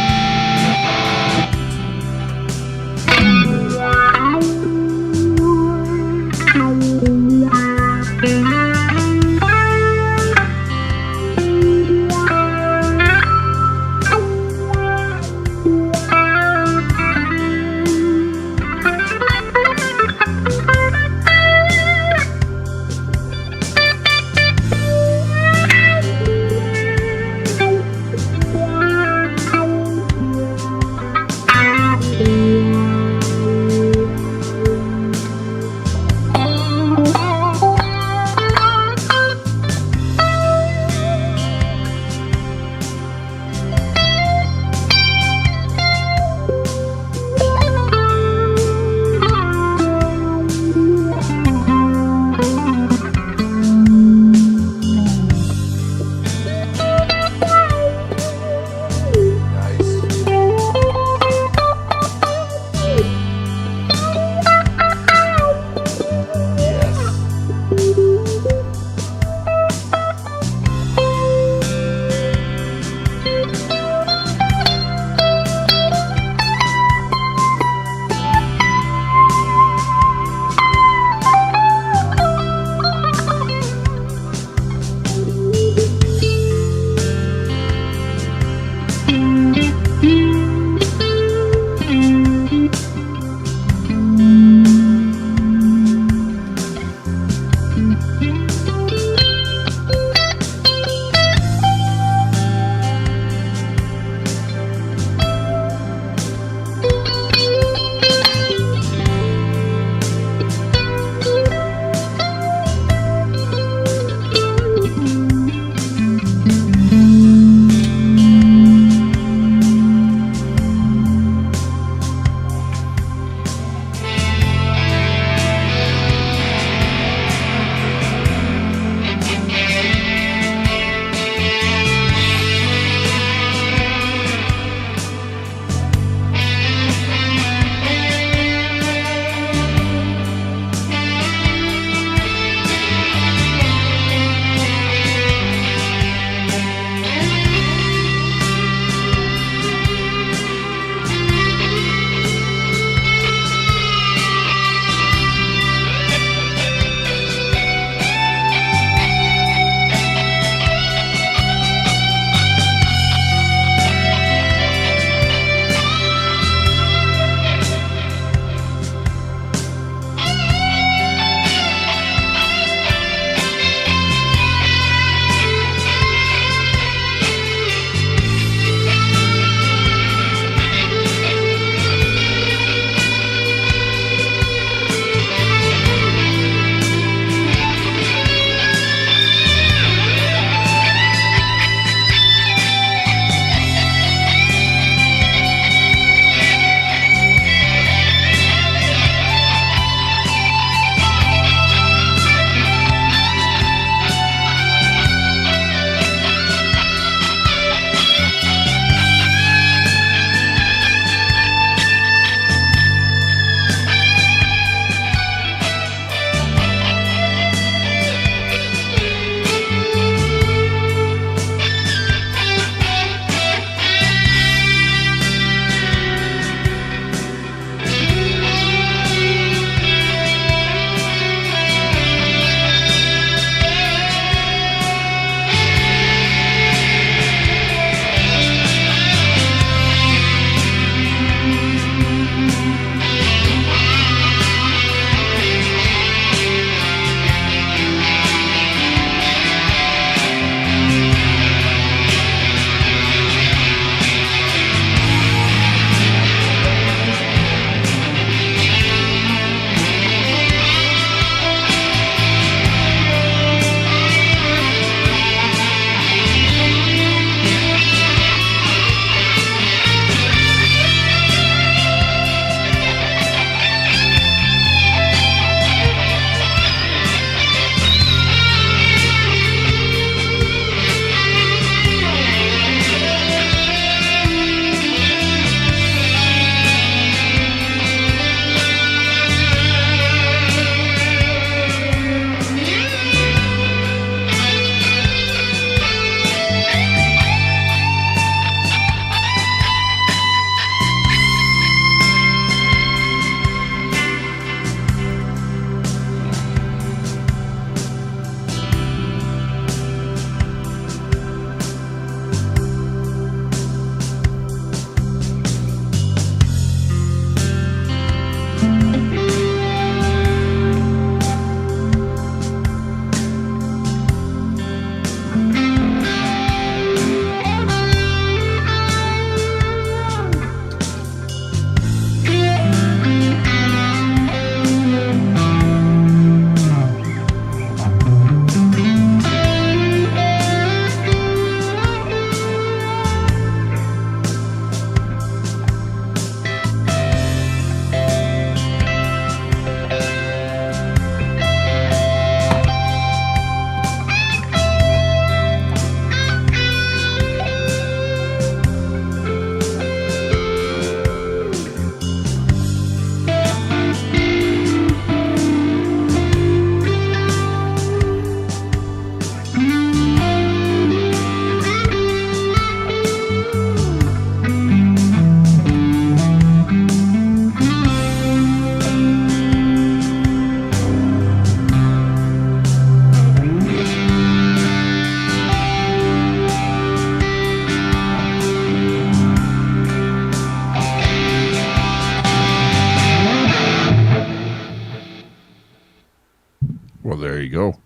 Speaker 2: Well, there you go.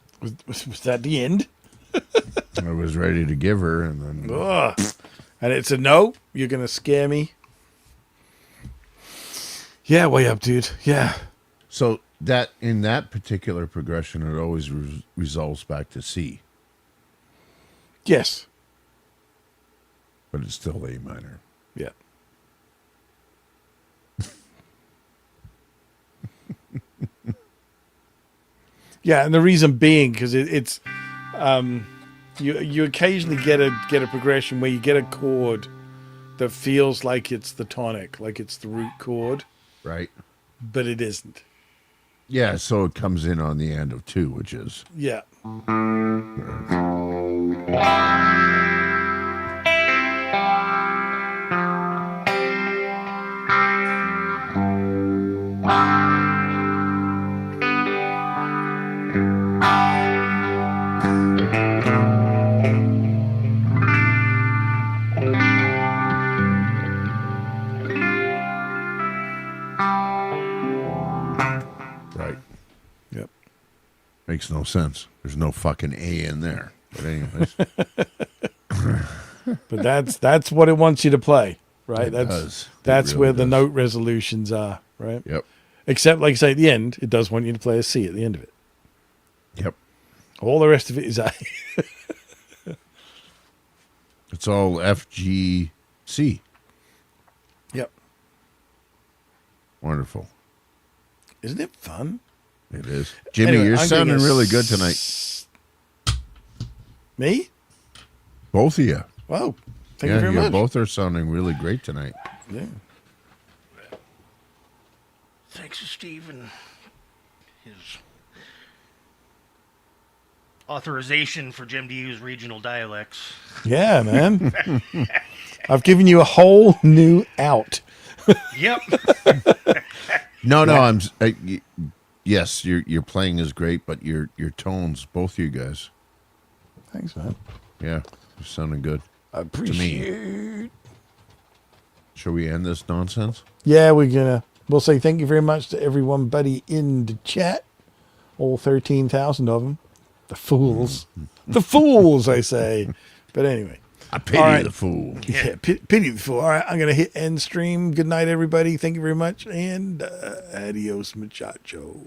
Speaker 1: Was that the end?
Speaker 2: I was ready to give her, and then
Speaker 1: Ugh. And it's a no. You're gonna scare me. Yeah, way up, dude. Yeah.
Speaker 2: so that in that particular progression, it always resolves back to C,
Speaker 1: Yes.
Speaker 2: but it's still A minor.
Speaker 1: Yeah. Yeah, and the reason being because it's you occasionally get a progression where you get a chord that feels like it's the tonic, like it's the root chord,
Speaker 2: Right?
Speaker 1: but it isn't.
Speaker 2: Yeah, so it comes in on the end of 2, which is
Speaker 1: Yeah.
Speaker 2: right.
Speaker 1: Yep.
Speaker 2: Makes no sense. There's no fucking A in there. But anyways,
Speaker 1: But that's what it wants you to play, right?
Speaker 2: It does. It
Speaker 1: That's
Speaker 2: really
Speaker 1: where the
Speaker 2: does.
Speaker 1: note resolutions are, right?
Speaker 2: yep,
Speaker 1: Except, like I say, at the end, it does want you to play a C at the end of it.
Speaker 2: yep.
Speaker 1: All the rest of it is A.
Speaker 2: It's all F, G, C.
Speaker 1: Yep.
Speaker 2: Wonderful.
Speaker 1: Isn't it fun?
Speaker 2: It is. Jimmy,
Speaker 1: Anyway,
Speaker 2: you're
Speaker 1: I'm
Speaker 2: sounding
Speaker 1: getting a
Speaker 2: really good tonight.
Speaker 1: Me?
Speaker 2: Both of you.
Speaker 1: Wow. Thank you very
Speaker 2: you
Speaker 1: much.
Speaker 2: both are sounding really great tonight.
Speaker 1: Yeah.
Speaker 3: Thanks to Steve and his authorization for Jim to use regional dialects.
Speaker 1: Yeah, man. I've given you a whole new out.
Speaker 3: Yep.
Speaker 2: No, I'm. Yes, your playing is great, but your tones, both of you guys,
Speaker 1: Thanks, man.
Speaker 2: yeah, you're sounding good.
Speaker 1: I appreciate.
Speaker 2: Shall we end this nonsense?
Speaker 1: Yeah, we'll say thank you very much to everyone, buddy, in the chat. All 13,000 of them. The fools. The fools, I say. But anyway.
Speaker 2: I pity
Speaker 1: All right.
Speaker 2: the fool.
Speaker 1: Yeah, pity the fool. All right, I'm going to hit end stream. Good night, everybody. Thank you very much. And adios, muchacho.